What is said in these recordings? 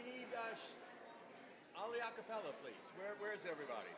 we need Aliyah a cappella, please. Where's everybody?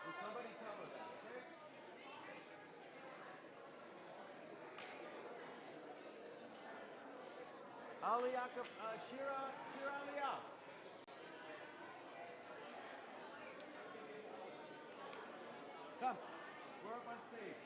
Will somebody tell her that, okay? Aliyah, Shira Aliyah. Come, we're up on stage.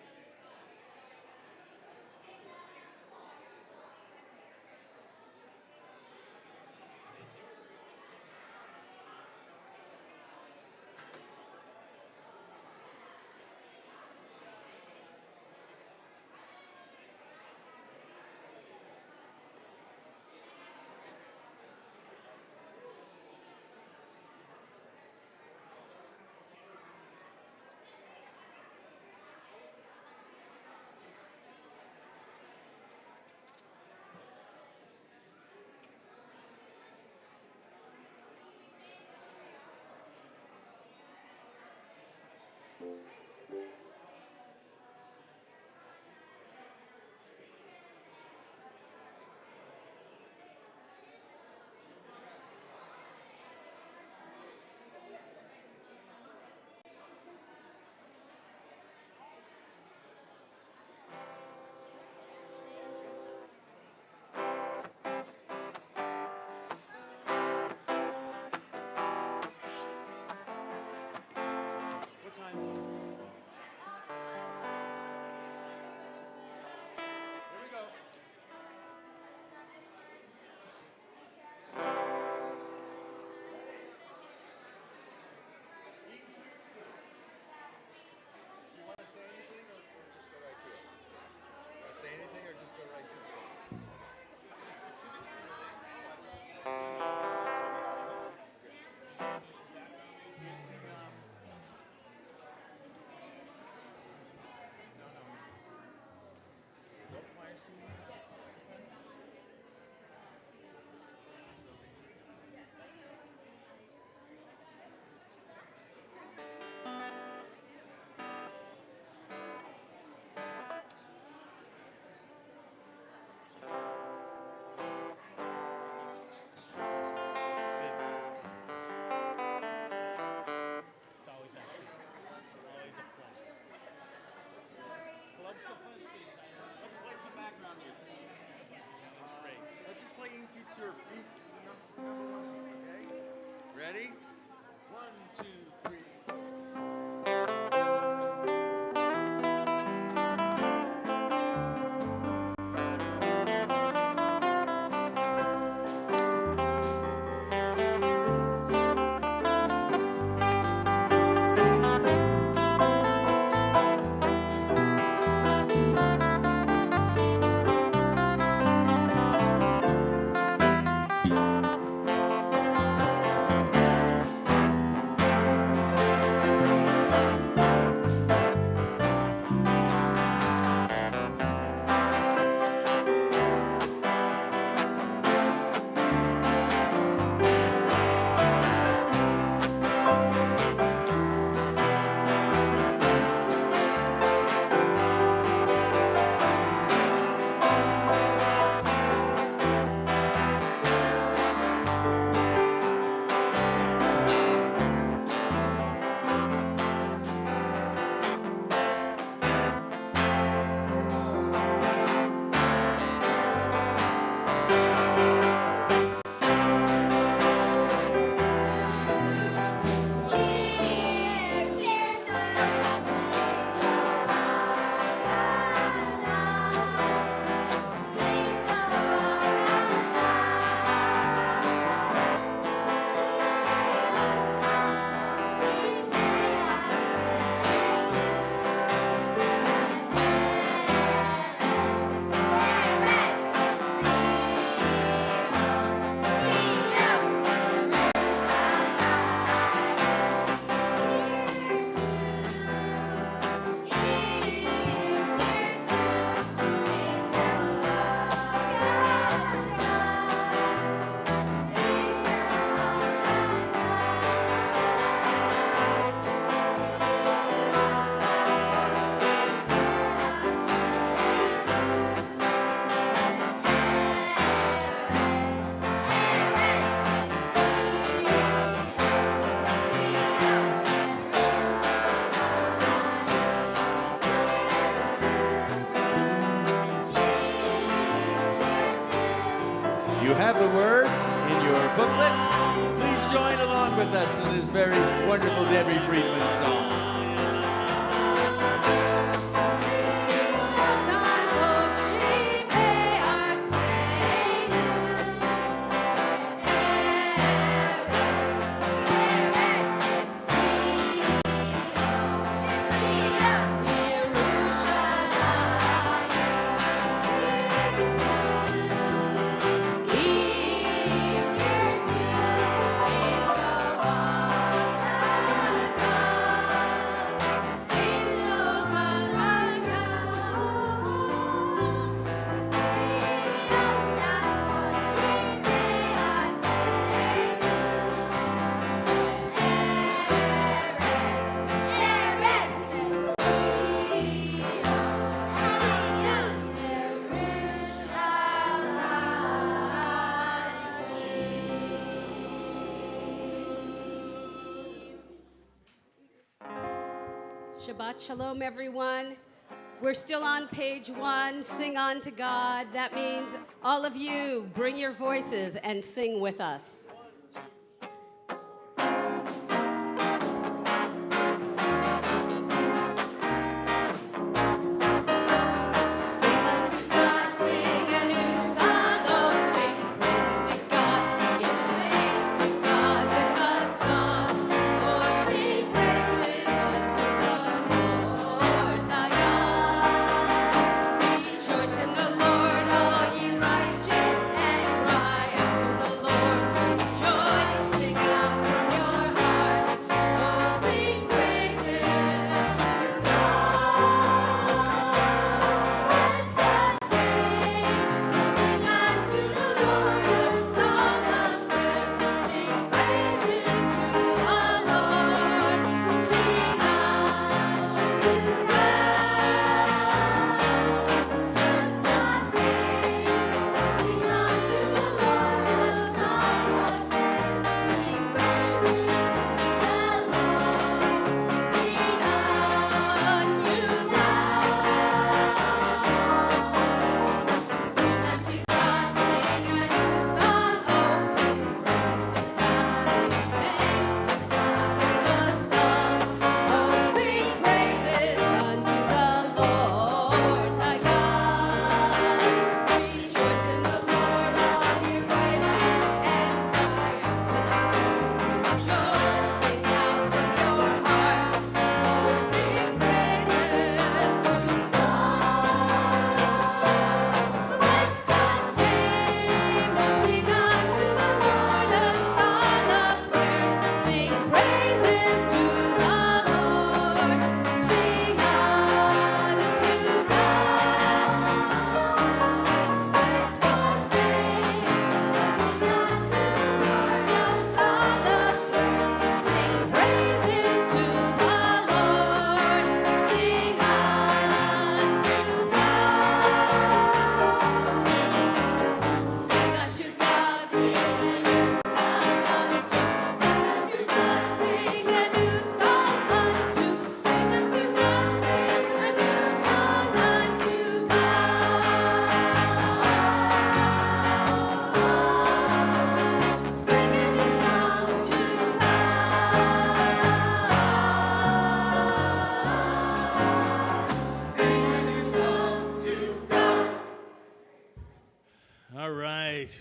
What time? Here we go. You want to say anything or just go right to it? Want to say anything or just go right to the song? What choir singing? Let's play some background music. Let's just play Eat, Toot, Surf. Number one, okay? Ready? 1, 2, 3. have the words in your booklets. Please join along with us in this very wonderful Debbie Friedman song. Shabbat Shalom, everyone. We're still on page 1, Sing On to God. That means all of you bring your voices and sing with us.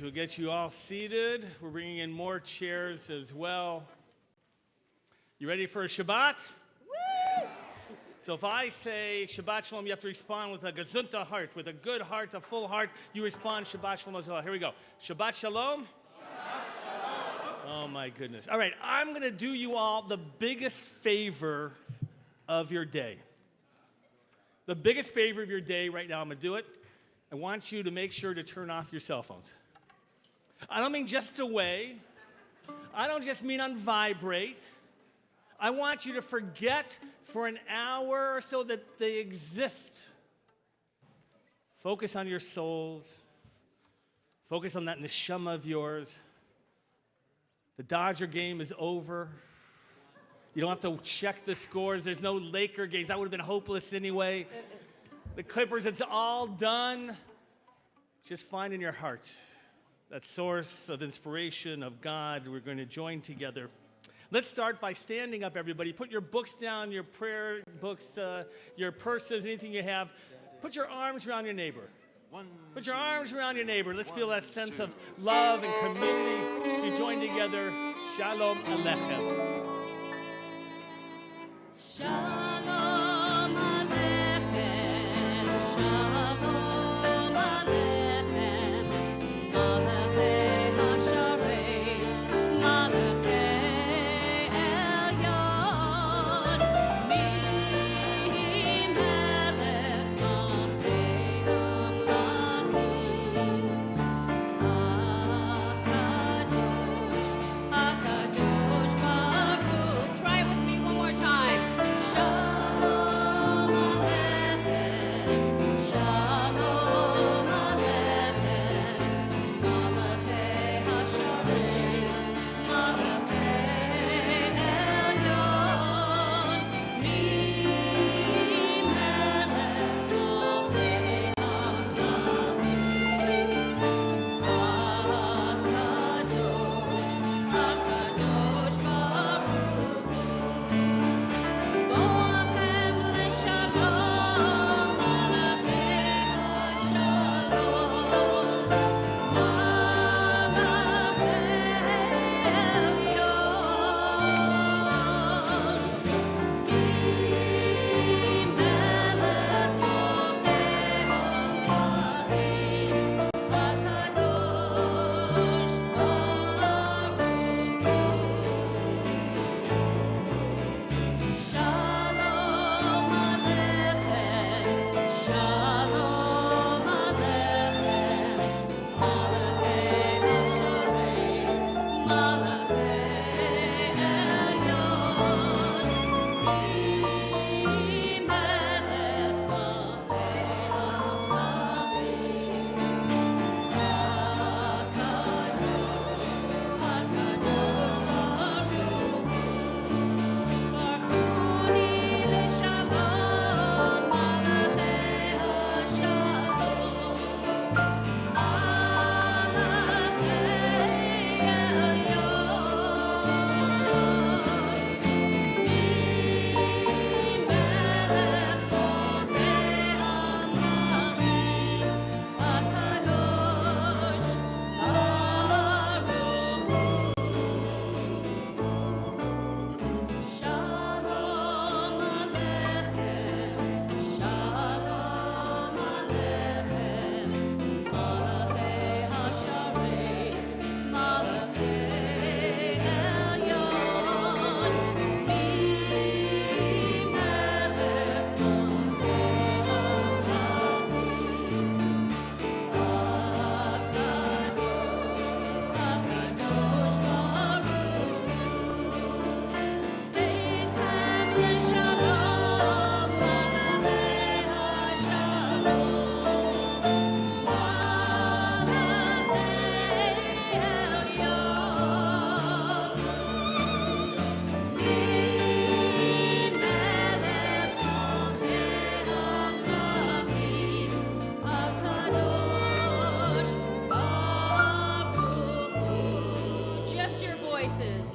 We'll get you all seated. We're bringing in more chairs as well. You ready for a Shabbat? Woo! So if I say Shabbat Shalom, you have to respond with a gesunta heart, with a good heart, a full heart. You respond Shabbat Shalom as well. Here we go. Shabbat Shalom. Shabbat Shalom. Oh my goodness. All right, I'm going to do you all the biggest favor of your day. The biggest favor of your day right now, I'm going to do it. I want you to make sure to turn off your cell phones. I don't mean just away. I don't just mean on vibrate. I want you to forget for an hour or so that they exist. Focus on your souls. Focus on that neshama of yours. The Dodger game is over. You don't have to check the scores. There's no Laker games. That would have been hopeless anyway. The Clippers, it's all done. Just find in your heart that source of inspiration of God. We're going to join together. Let's start by standing up, everybody. Put your books down, your prayer books, your purses, anything you have. Put your arms around your neighbor. Put your arms around your neighbor. Let's feel that sense of love and community as we join together. Shalom Aleichem. Shalom Aleichem, Shalom Aleichem, Malachei Hasharei, Malachei Elyon, Mi Melech Malchei Amlachim, HaKadosh Baruch. Try it with me one more time. Shalom Aleichem, Shalom Aleichem, Malachei Hasharei, Malachei Elyon, Mi Melech Malchei Amlachim, HaKadosh Baruch. Boachem leShalom, Malachei Hashalom, Malachei Elyon, Mi Melech Malchei Amlachim, HaKadosh Baruch. Shalom Aleichem, Shalom Aleichem, Malachei Hasharei, Malachei Elyon, Mi Melech Malchei Amlachim, HaKadosh Baruch. Barchuni leShalom, Malachei Hashalom, Malachei Elyon, Mi Melech Malchei Amlachim, HaKadosh Baruch. Shalom Aleichem, Shalom Aleichem, Malachei Hasharei, Malachei Elyon, Mi Melech Malchei Amlachim, HaKadosh Baruch. Satan leShalom, Malachei Hashalom, Malachei Elyon, Mi Melech Malchei Amlachim, HaKadosh Baruch. Just your voices.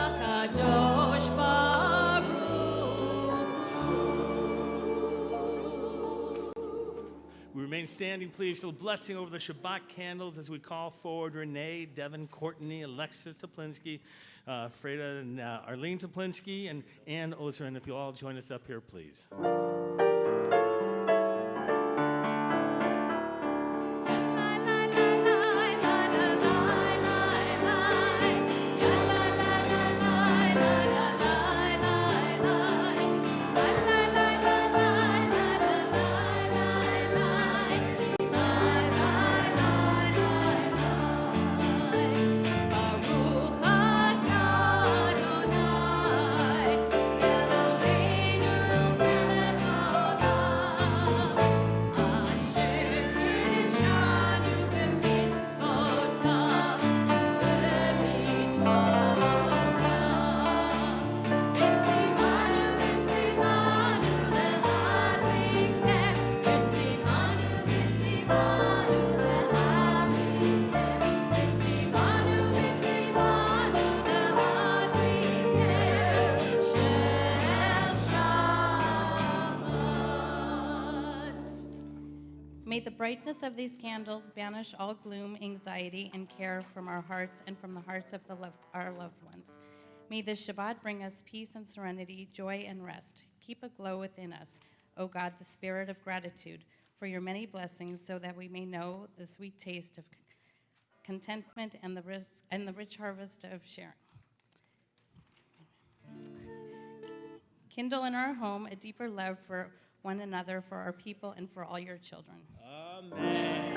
HaKadosh Baruch. We remain standing, please, for the blessing over the Shabbat candles as we call forward Renee, Devin, Courtney, Alexis Toplinsky, Freda, and Arlene Toplinsky, and Ann Ozerin. If you'll all join us up here, please. Baruch May the brightness of these candles banish all gloom, anxiety, and care from our hearts and from the hearts of our loved ones. May this Shabbat bring us peace and serenity, joy and rest. Keep a glow within us, O God, the spirit of gratitude for your many blessings, so that we may know the sweet taste of contentment and the rich harvest of sharing. Kindle in our home a deeper love for one another, for our people, and for all your children. Amen.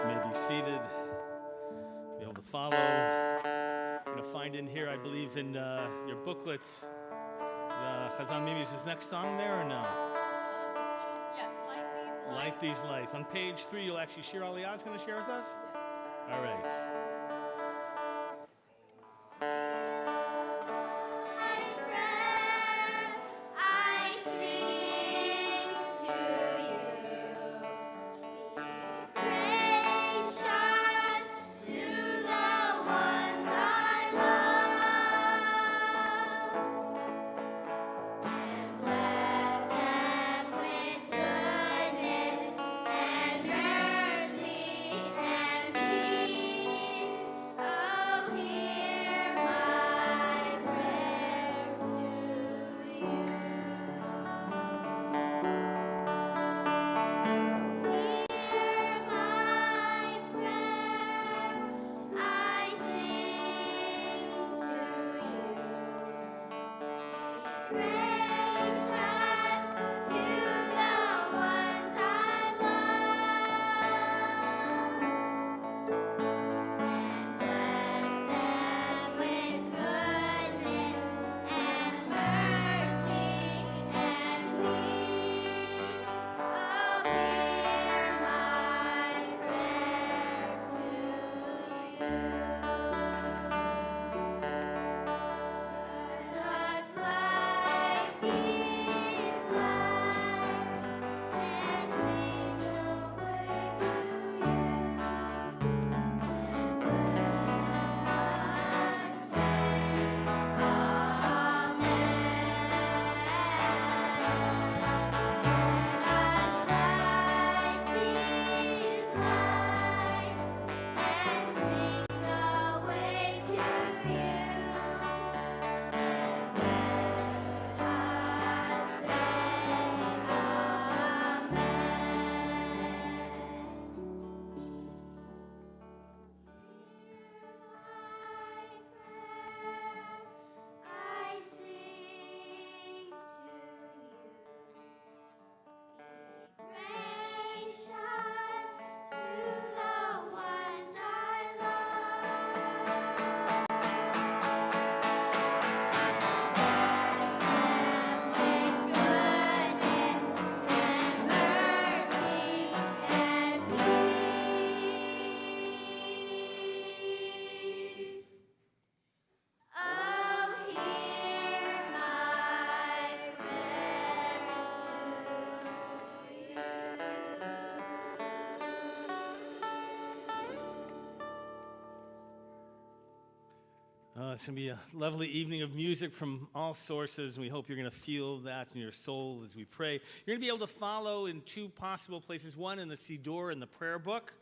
You may be seated, be able to follow. You're going to find in here, I believe, in your booklet, Chazan Mimi, is his next song there or no? Yes, like these lights. Light These Lights. On page 3, you'll actually share Aliyah is going to share with us? All right. It's going to be a lovely evening of music from all sources, and we hope you're going to feel that in your soul as we pray. You're going to be able to follow in two possible places. One in the Siddur in the prayer book.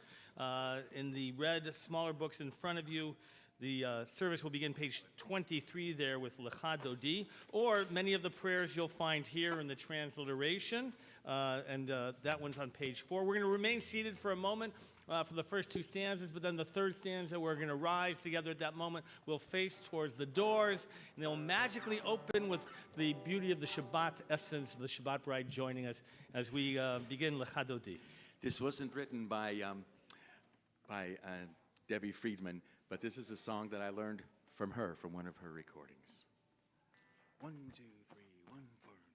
In the red, smaller books in front of you, the service will begin page 23 there with Lecha Dodi, or many of the prayers you'll find here in the transliteration, and that one's on page 4. We're going to remain seated for a moment for the first two stanzas, but then the third stanza, we're going to rise together at that moment. We'll face towards the doors, and they'll magically open with the beauty of the Shabbat essence, the Shabbat bride joining us as we begin Lecha Dodi. This wasn't written by Debbie Friedman, but this is a song that I learned from her, from one of her recordings. 1, 2, 3, 1,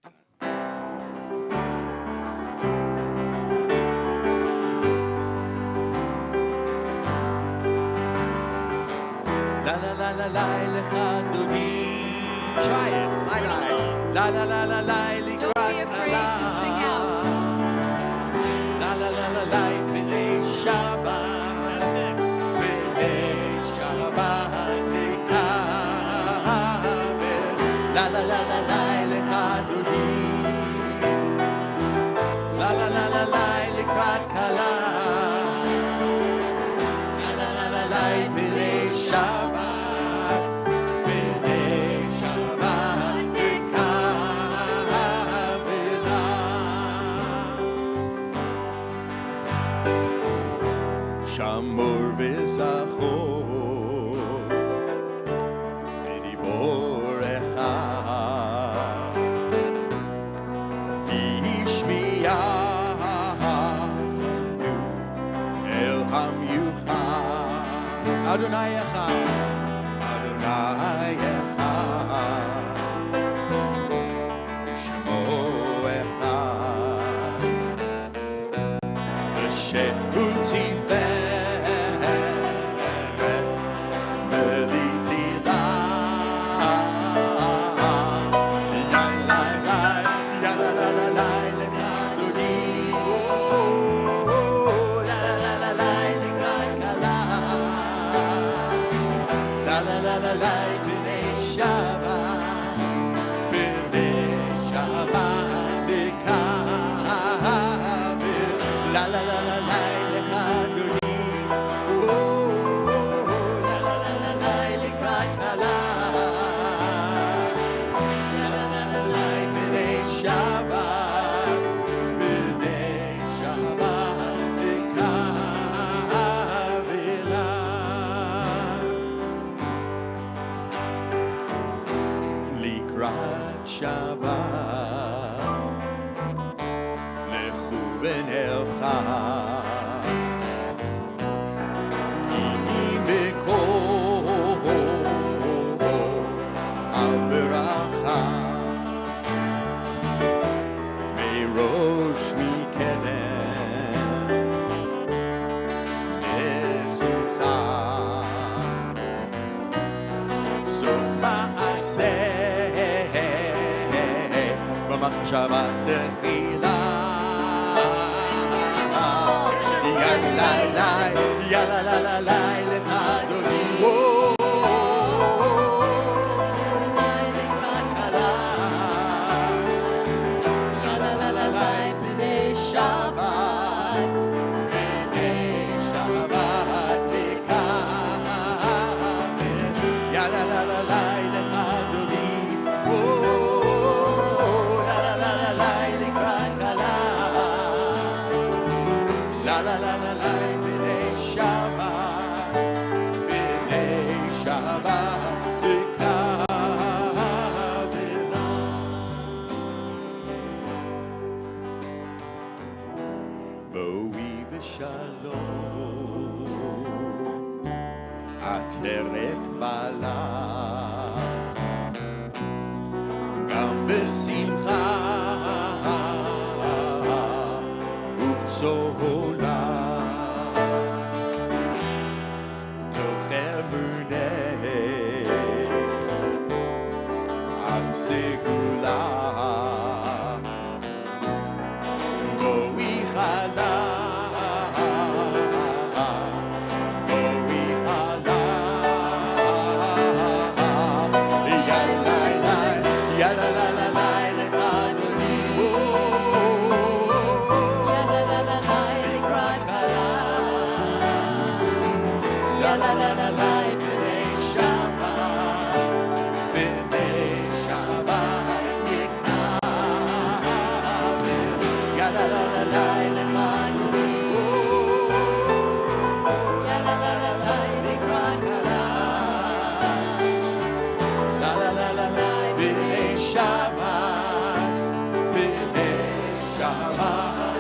4, 5. La la la la la lecha dodi. Try it. La la la la la la la. Don't be afraid to sing out. La la la la la. B'nei Shabbat. That's it. B'nei Shabbat nikavel. La la la la la lecha dodi. La la la la la lekrat kala. La la la la la b'nei Shabbat. B'nei Shabbat nikavela. Shamor v'zachor b'diborecha. Adonai Echad, Adonai Echad, Shemo Echad, V'shehu tiferet, Melitila, Yalalai Lechadodi, Lalalai Lekrat Kala. La la la la la, b'nei Shabbat, b'nei Shabbat nikavel. La la la la la, lecha dodi. La la la la la, lekrat kala. La la la la la, b'nei Shabbat, b'nei Shabbat nikavela. Likrat Shabbat, lechu v'nelcha, ki mikol al beracha, merosh mikedem nesucha, sof ma'aseh. במחשבה תחילה. יאללה לי, יאללה לה לה לך אדוני. בני שבת, בני שבת נקבל. יאללה לה לה לך אדוני. La la la la la, b'nei Shabbat, b'nei Shabbat tikavela. Bo'י v'shalom, ateret bala, גם בשמחה ובצהולה, תוך אמונה עם סגולה. בואי חלה, בואי חלה, יאללה לה לה לה לך אדוני. La la la la, b'nei Shabbat, b'nei Shabbat nikavel. Ya la la la la, lecha adoni. Ya la la la la, likrat kala. La la la la la, b'nei Shabbat, b'nei Shabbat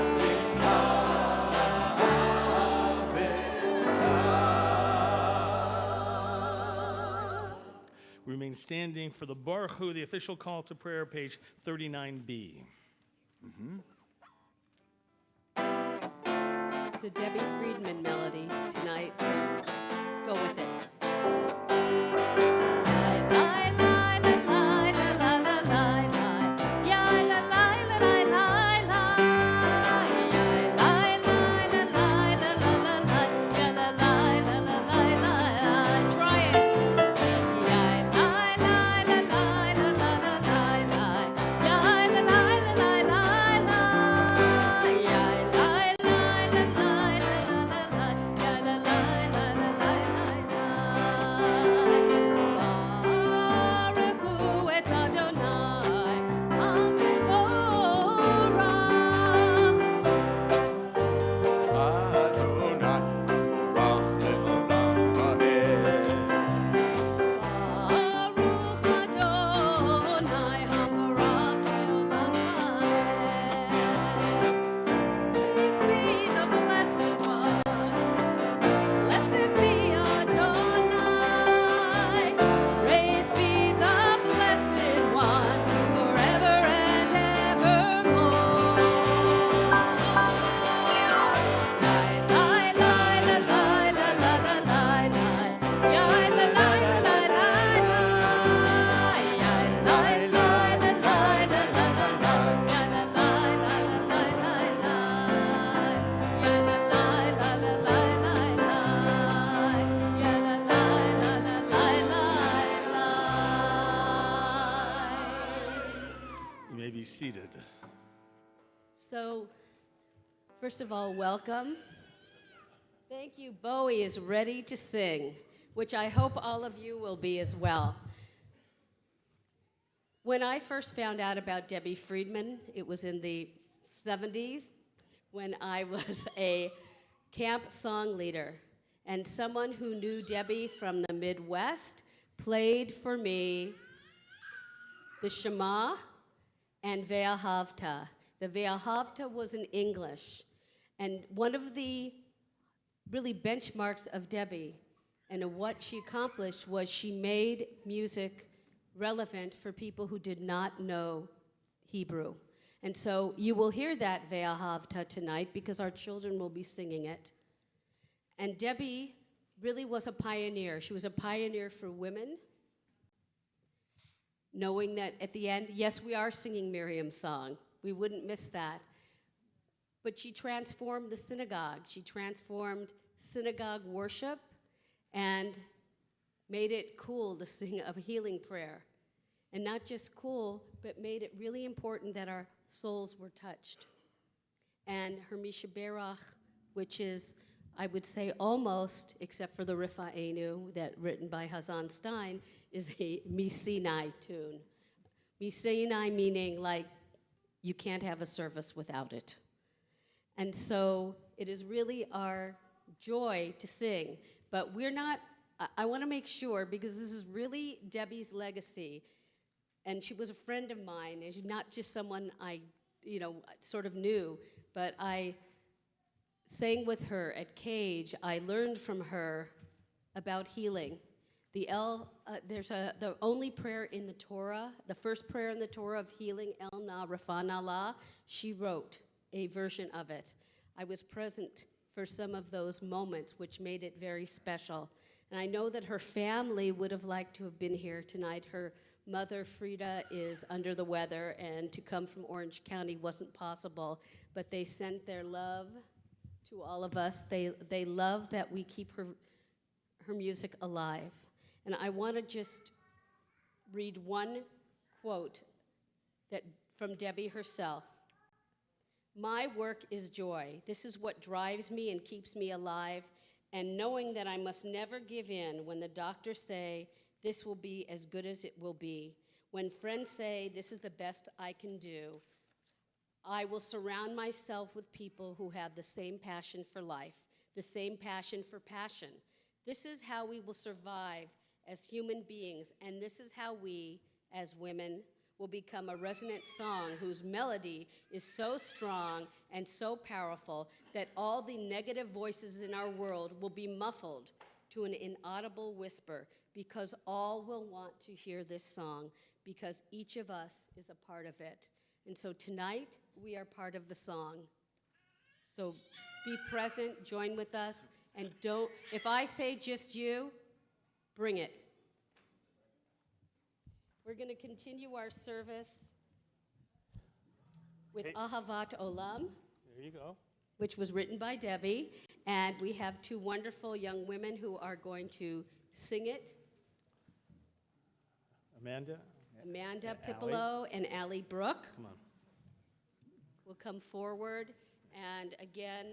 Remain standing for the Baruch Hu, the official call to prayer, page 39B. It's a Debbie Friedman melody tonight. So go with it. be seated. So, first of all, welcome. Thank you. Bowie is ready to sing, which I hope all of you will be as well. When I first found out about Debbie Friedman, it was in the 70s when I was a camp song leader. And someone who knew Debbie from the Midwest played for me the Shema and Ve'ahavta. The Ve'ahavta was in English. And one of the really benchmarks of Debbie and of what she accomplished was she made music relevant for people who did not know Hebrew. And so you will hear that Ve'ahavta tonight because our children will be singing it. And Debbie really was a pioneer. She was a pioneer for women, knowing that at the end, yes, we are singing Miriam's song. We wouldn't miss that. But she transformed the synagogue. She transformed synagogue worship and made it cool to sing a healing prayer. And not just cool, but made it really important that our souls were touched. And her Mishaberach, which is, I would say almost, except for the Rifa'enu, that written by Hazan Stein, is a Misinai tune. Misinai meaning like you can't have a service without it. And so it is really our joy to sing. But we're not, I want to make sure, because this is really Debbie's legacy, and she was a friend of mine, and she's not just someone I, sort of knew, but I sang with her at Cage. I learned from her about healing. There's the only prayer in the Torah, the first prayer in the Torah of healing, El Na Rafana La, she wrote a version of it. I was present for some of those moments, which made it very special. And I know that her family would have liked to have been here tonight. Her mother, Frida, is under the weather, and to come from Orange County wasn't possible. But they sent their love to all of us. They love that we keep her music alive. And I want to just read one quote from Debbie herself. My work is joy. This is what drives me and keeps me alive. And knowing that I must never give in when the doctors say this will be as good as it will be. When friends say this is the best I can do, I will surround myself with people who have the same passion for life, the same passion for passion. This is how we will survive as human beings, and this is how we, as women, will become a resonant song whose melody is so strong and so powerful that all the negative voices in our world will be muffled to an inaudible whisper, because all will want to hear this song, because each of us is a part of it. And so tonight, we are part of the song. So be present, join with us, and if I say just you, bring it. We're going to continue our service with Ahavat Olam. There you go. Which was written by Debbie, and we have two wonderful young women who are going to sing it. Amanda Pipolo and Allie Brooke come on. will come forward, and again,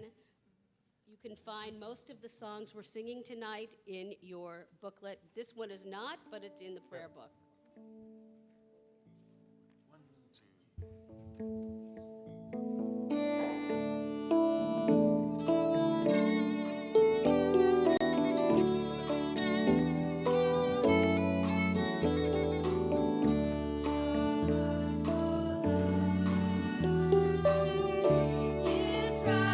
you can find most of the songs we're singing tonight in your booklet. This one is not, but it's in the prayer book. 1, 2. Israel,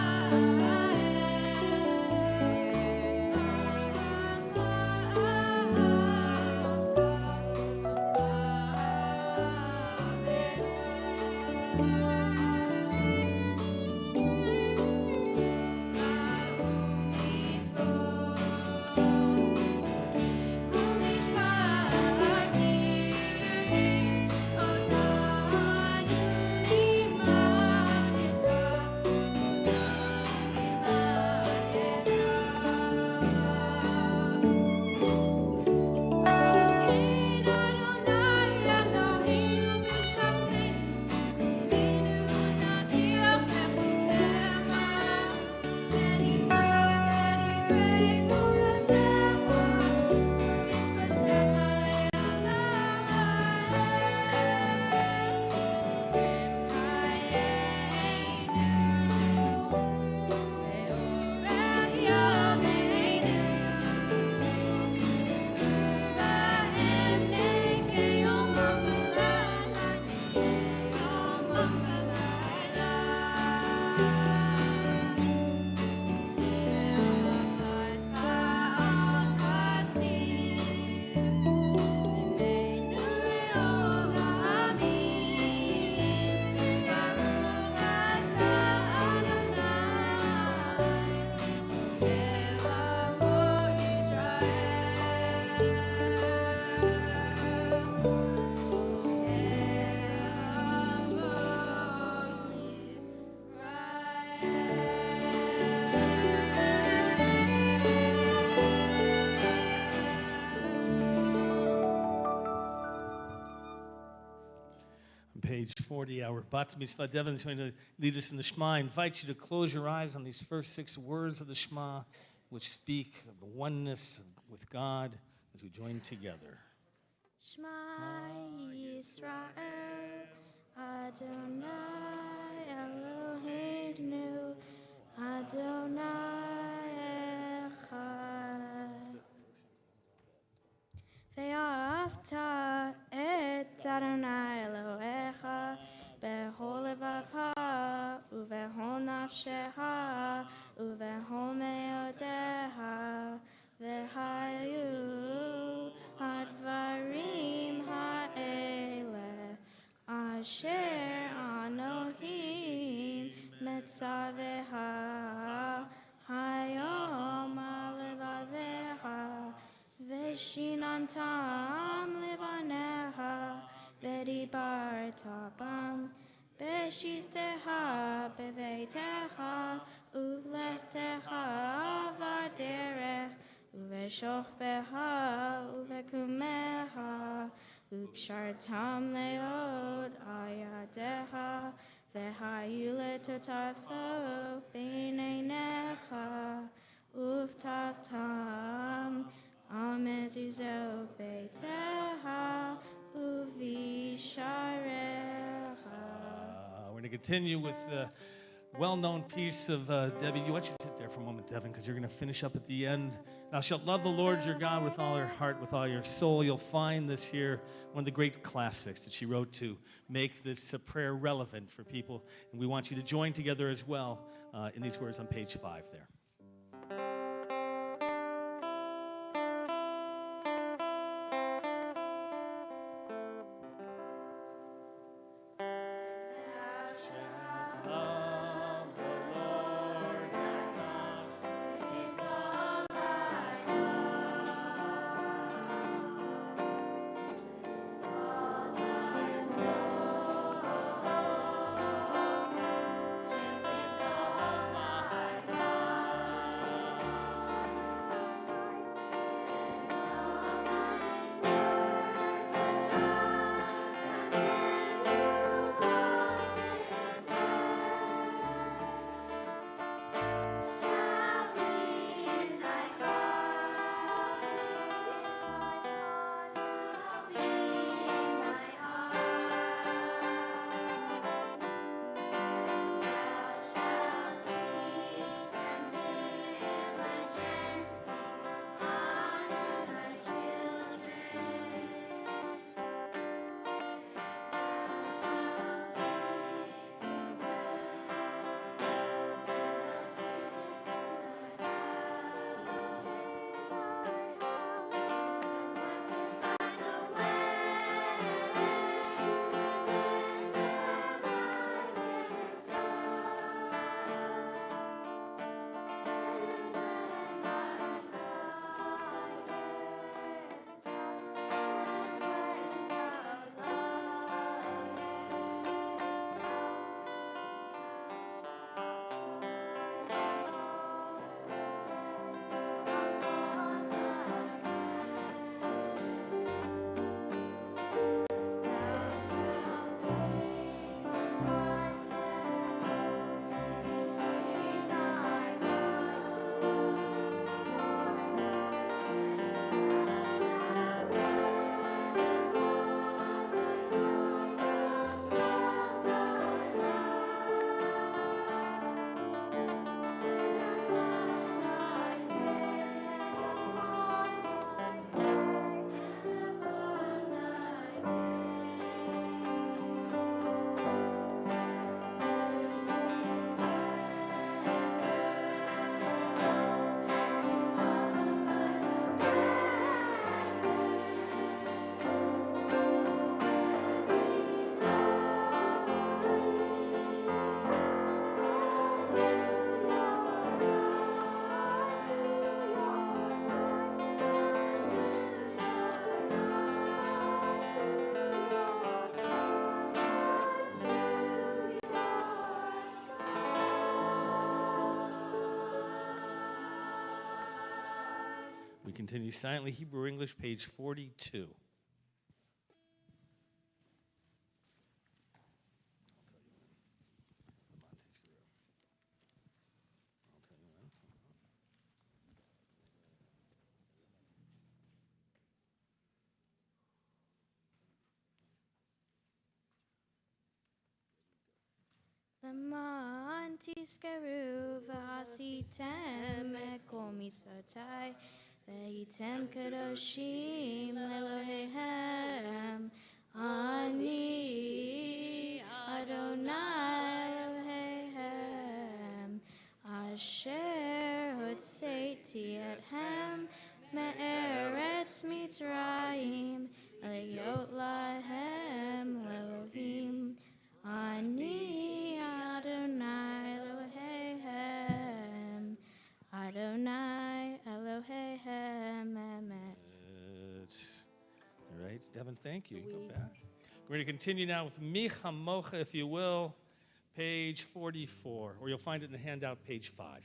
page 40. Our Bat Mitzvah Devin is going to lead us in the Shema. I invite you to close your eyes on these first 6 words of the Shema, which speak of the oneness with God as we join together. Shema Yisrael, Adonai Eloheinu, Adonai Echad. Ve'afta et Adonai Elohecha bechol levavcha uvechol nafshecha uvechol meodecha ve'hayu hadvarim ha'ele asher Anohim metzavecha hayom alevavecha Veshinantam levaneha vedibartabam beshivteha beveitecha uvlechtecha vaderech uveshochbeha uvekumeha ukshartam leod ayadeha vehayu letotafo beineinecha uftavtam Amezuzo beiteha uvisharecha. We're going to continue with the well-known piece of Debbie. Why don't you sit there for a moment, Devin, because you're going to finish up at the end. Thou shalt love the Lord your God with all your heart, with all your soul. You'll find this here, one of the great classics that she wrote to make this prayer relevant for people. And we want you to join together as well in these words on page 5 there. We continue silently, Hebrew English, page 42. למען תזכרו ועשיתם את כל מצוותיי, והייתם קדושים לאלוהיהם. אני אדוני אלוהיהם, אשר הוצאתי אתכם מארץ מצרים, להיות להם לאלוהים. אני אדוני אלוהיהם, אדוני אלוהיהם אמת. All right, Devin, thank you. You go back. We're going to continue now with Mi Chamocha, if you will, page 44, or you'll find it in the handout, page 5.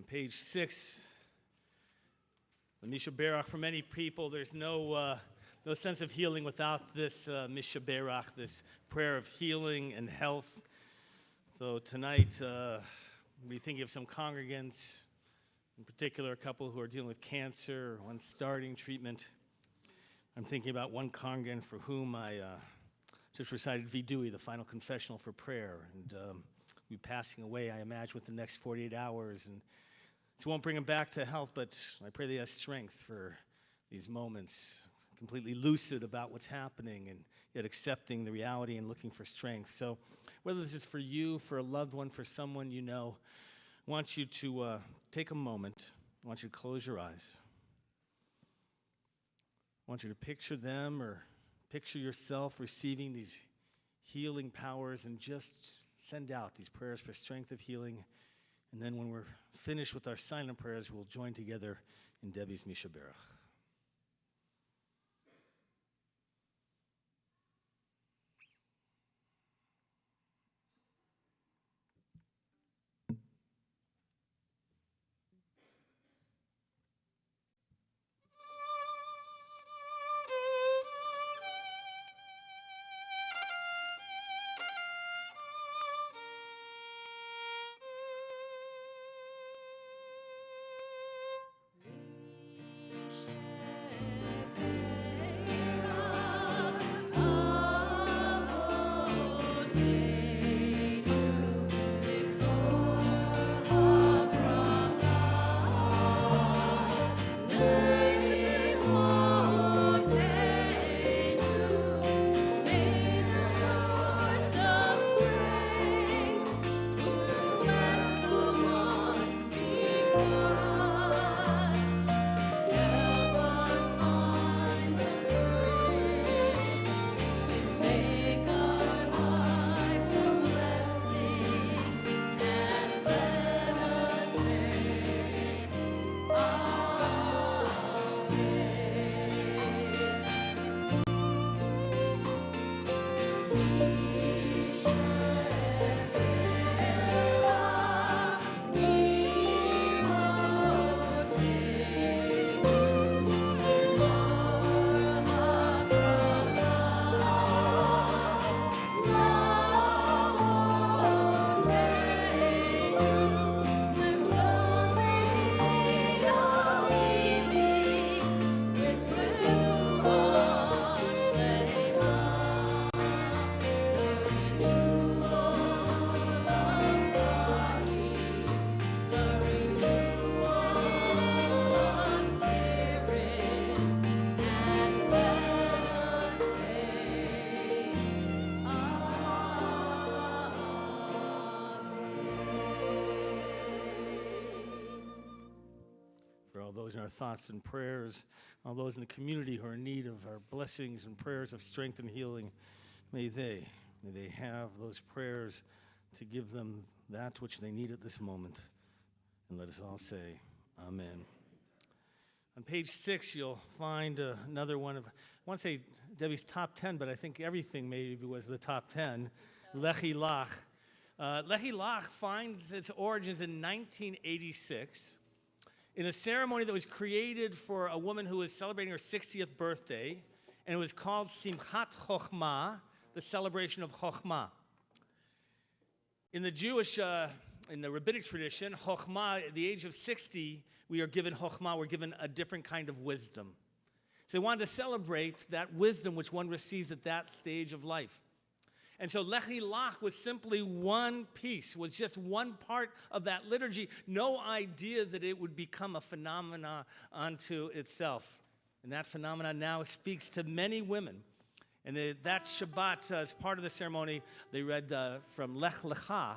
Page 6, the Misha Berach. For many people, there's no sense of healing without this Misha Berach, this prayer of healing and health. So tonight, we'll be thinking of some congregants, in particular a couple who are dealing with cancer, one starting treatment. I'm thinking about one congregant for whom I just recited Vidui, the final confessional for prayer, and be passing away, I imagine, within the next 48 hours. And it won't bring him back to health, but I pray that he has strength for these moments, completely lucid about what's happening and yet accepting the reality and looking for strength. So whether this is for you, for a loved one, for someone you know, I want you to take a moment. I want you to close your eyes. I want you to picture them or picture yourself receiving these healing powers and just send out these prayers for strength of healing. And then when we're finished with our silent prayers, we'll join together in Debbie's Misha Berach. Misha those in our thoughts and prayers, all those in the community who are in need of our blessings and prayers of strength and healing. May they have those prayers to give them that which they need at this moment. And let us all say, Amen. On page 6, you'll find another one of, I want to say Debbie's top 10, but I think everything maybe was the top 10, Lechi Lach. Lechi Lach finds its origins in 1986 in a ceremony that was created for a woman who was celebrating her 60th birthday, and it was called Simchat Chochmah, the celebration of Chochmah. In the Jewish, in the rabbinic tradition, Chochmah, at the age of 60, we are given Chochmah, we're given a different kind of wisdom. So they wanted to celebrate that wisdom which one receives at that stage of life. And so Lechi Lach was simply one piece, was just one part of that liturgy. No idea that it would become a phenomena unto itself. And that phenomena now speaks to many women. And that Shabbat, as part of the ceremony, they read from Lech Lecha.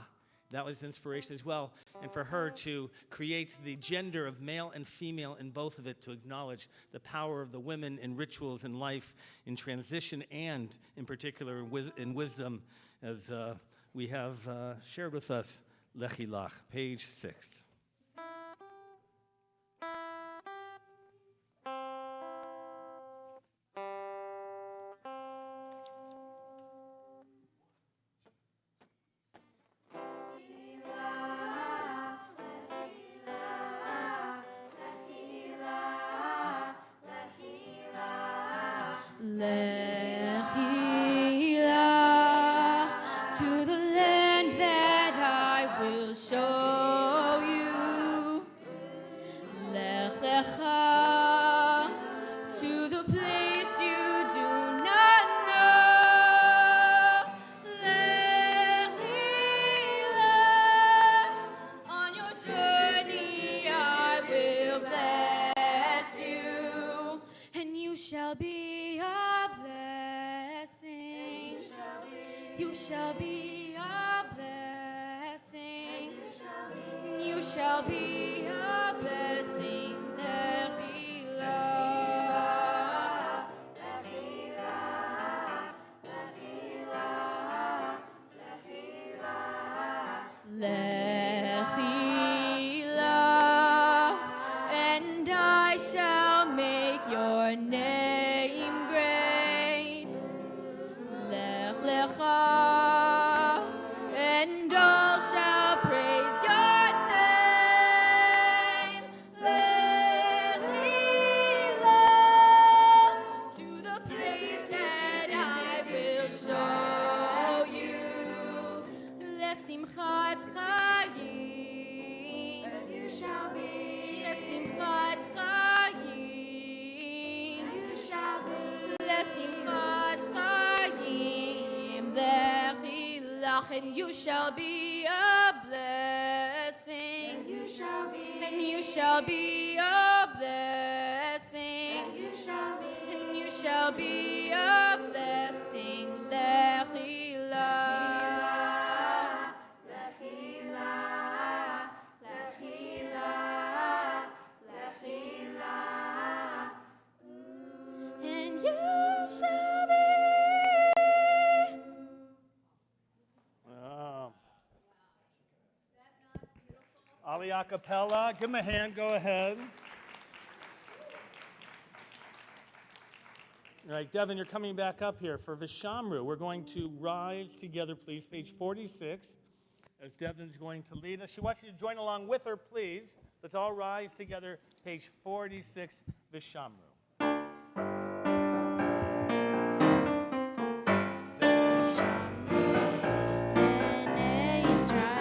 That was inspiration as well. And for her to create the gender of male and female in both of it, to acknowledge the power of the women in rituals, in life, in transition, and in particular in wisdom, as we have shared with us, Lechi Lach, page 6. Lechi Lach, to the land that I will show you. Lech Lecha, to the place you do not know. Lechi Lach, on your journey I will bless you, and you shall be a blessing. You shall be a blessing. You shall be a blessing. Lechi Lach. Lechi Lach. Lechi Lach. Lechi Lach. And I shall make your name great. Lech Lecha, and all shall praise your name. Lechi Lach, to the place that I will show you. Lesimchat chayim, and you shall be. Lesimchat chayim, and you shall be. Lesimchat chayim, Lechi Lach, and you shall be a blessing. And you shall be. And you shall be a blessing. And you shall be. And you shall be a blessing. Lechi Lach. Lechi Lach. Lechi Lach. Lechi Lach. And you shall be. Aliyah cappella, give him a hand, go ahead. All right, Devin, you're coming back up here for Vishamru. We're going to rise together, please, page 46, as Devin's going to lead us. She wants you to join along with her, please. Let's all rise together, page 46, Vishamru. Israel,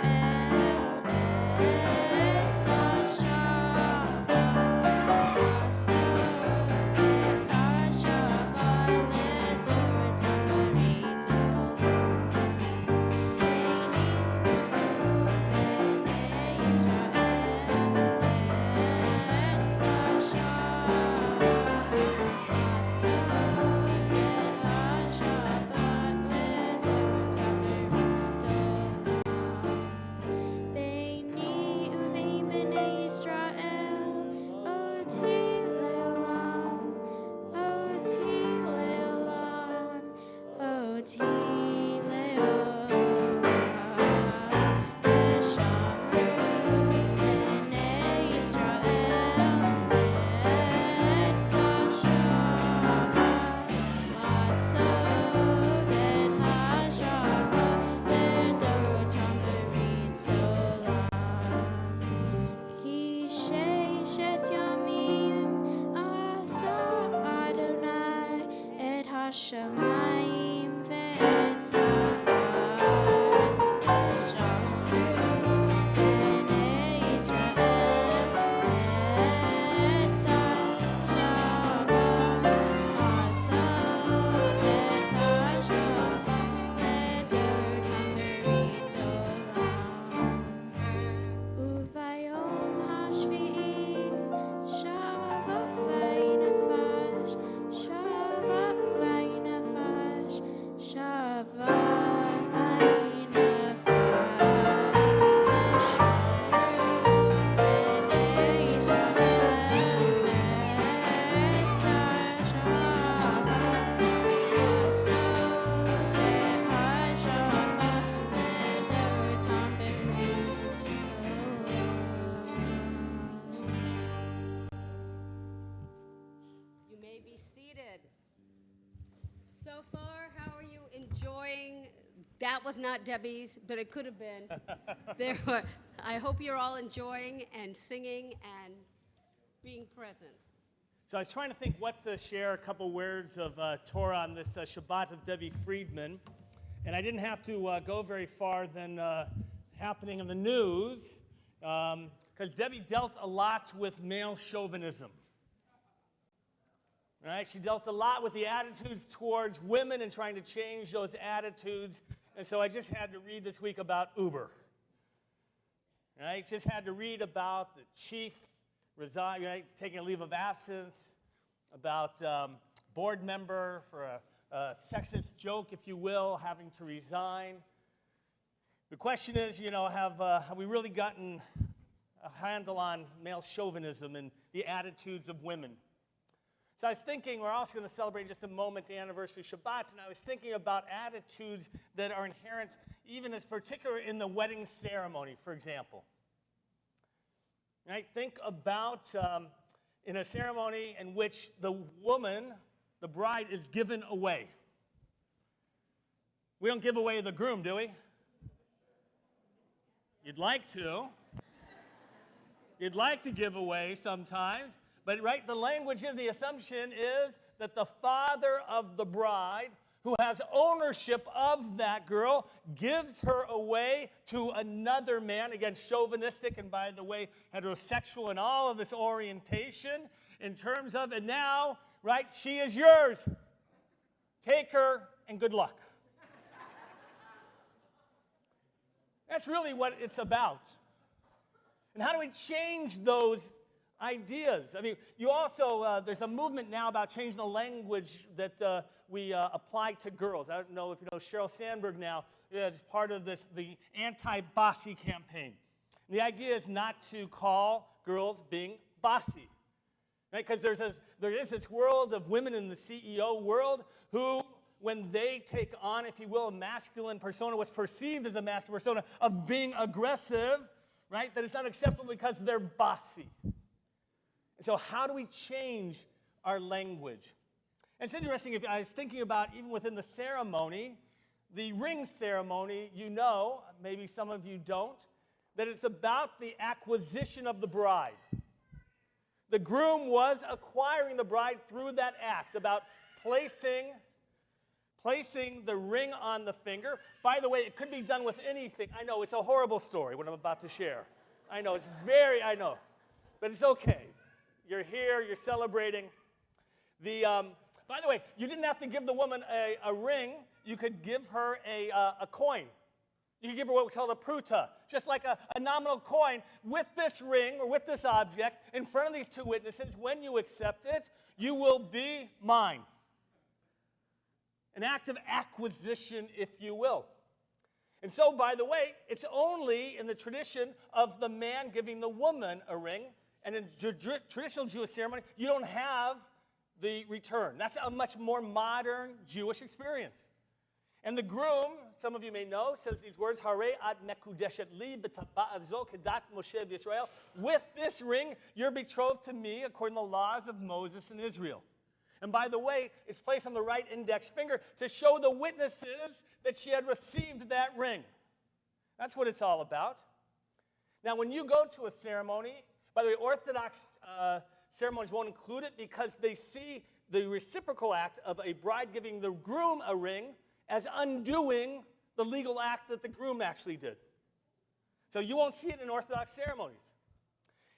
השמיים ואת הארץ ושמרו בני ישראל את השבת, לעשות את השבת לדורתם ברית עולם. וביום השביעי שבה וינפש, שבה וינפש, שבה וינפש, ושמרו בני ישראל את השבת, לעשות את השבת לדורתם ברית עולם. You may be seated. So far, how are you enjoying? That was not Debbie's, but it could have been. I hope you're all enjoying and singing and being present. So I was trying to think what to share, a couple words of Torah on this Shabbat of Debbie Friedman. And I didn't have to go very far than happening in the news, because Debbie dealt a lot with male chauvinism. Right? She dealt a lot with the attitudes towards women and trying to change those attitudes. And so I just had to read this week about Uber. Right? Just had to read about the chief taking a leave of absence, about board member for a sexist joke, if you will, having to resign. The question is, have we really gotten a handle on male chauvinism and the attitudes of women? So I was thinking, we're also going to celebrate in just a moment the anniversary of Shabbat, and I was thinking about attitudes that are inherent even as particular in the wedding ceremony, for example. Right? Think about in a ceremony in which the woman, the bride, is given away. We don't give away the groom, do we? You'd like to. You'd like to give away sometimes. But right, the language and the assumption is that the father of the bride, who has ownership of that girl, gives her away to another man, again, chauvinistic and, by the way, heterosexual and all of this orientation in terms of, and now, right, she is yours. Take her and good luck. That's really what it's about. And how do we change those ideas? I mean, you also, there's a movement now about changing the language that we apply to girls. I don't know if you know Sheryl Sandberg now is part of this, the anti-bossy campaign. And the idea is not to call girls being bossy, right? Because there is this world of women in the CEO world who, when they take on, if you will, a masculine persona, what's perceived as a masculine persona of being aggressive, right? That it's not acceptable because they're bossy. And so how do we change our language? And it's interesting, if I was thinking about even within the ceremony, the ring ceremony, maybe some of you don't, that it's about the acquisition of the bride. The groom was acquiring the bride through that act, about placing the ring on the finger. By the way, it could be done with anything. I know, it's a horrible story, what I'm about to share. I know, but it's okay. You're here, you're celebrating. By the way, you didn't have to give the woman a ring. You could give her a coin. You could give her what we call a pruta, just like a nominal coin. With this ring or with this object in front of these two witnesses, when you accept it, you will be mine. An act of acquisition, if you will. And so, by the way, it's only in the tradition of the man giving the woman a ring. And in traditional Jewish ceremony, you don't have the return. That's a much more modern Jewish experience. And the groom, some of you may know, says these words, Harei ad mekudeshet li b'taba'at zo kedat Moshe v'Yisrael. With this ring, you're betrothed to me according to the laws of Moses and Israel. And by the way, it's placed on the right index finger to show the witnesses that she had received that ring. That's what it's all about. Now, when you go to a ceremony, by the way, Orthodox ceremonies won't include it because they see the reciprocal act of a bride giving the groom a ring as undoing the legal act that the groom actually did. So you won't see it in Orthodox ceremonies.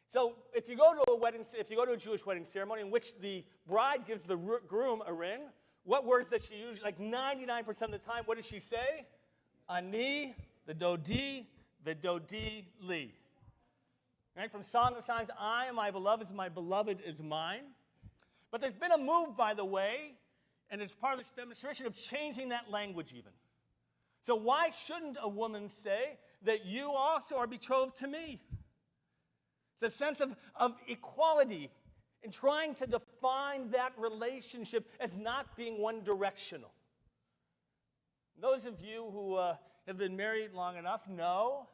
So if you go to a Jewish wedding ceremony in which the bride gives the groom a ring, what words does she use? Like 99% of the time, what does she say? Ani, the dodi li. Right? From Song of Songs, I am my beloved is mine. But there's been a move, by the way, and it's part of this demonstration of changing that language even. So why shouldn't a woman say that you also are betrothed to me? It's a sense of equality in trying to define that relationship as not being one-directional. Those of you who have been married long enough know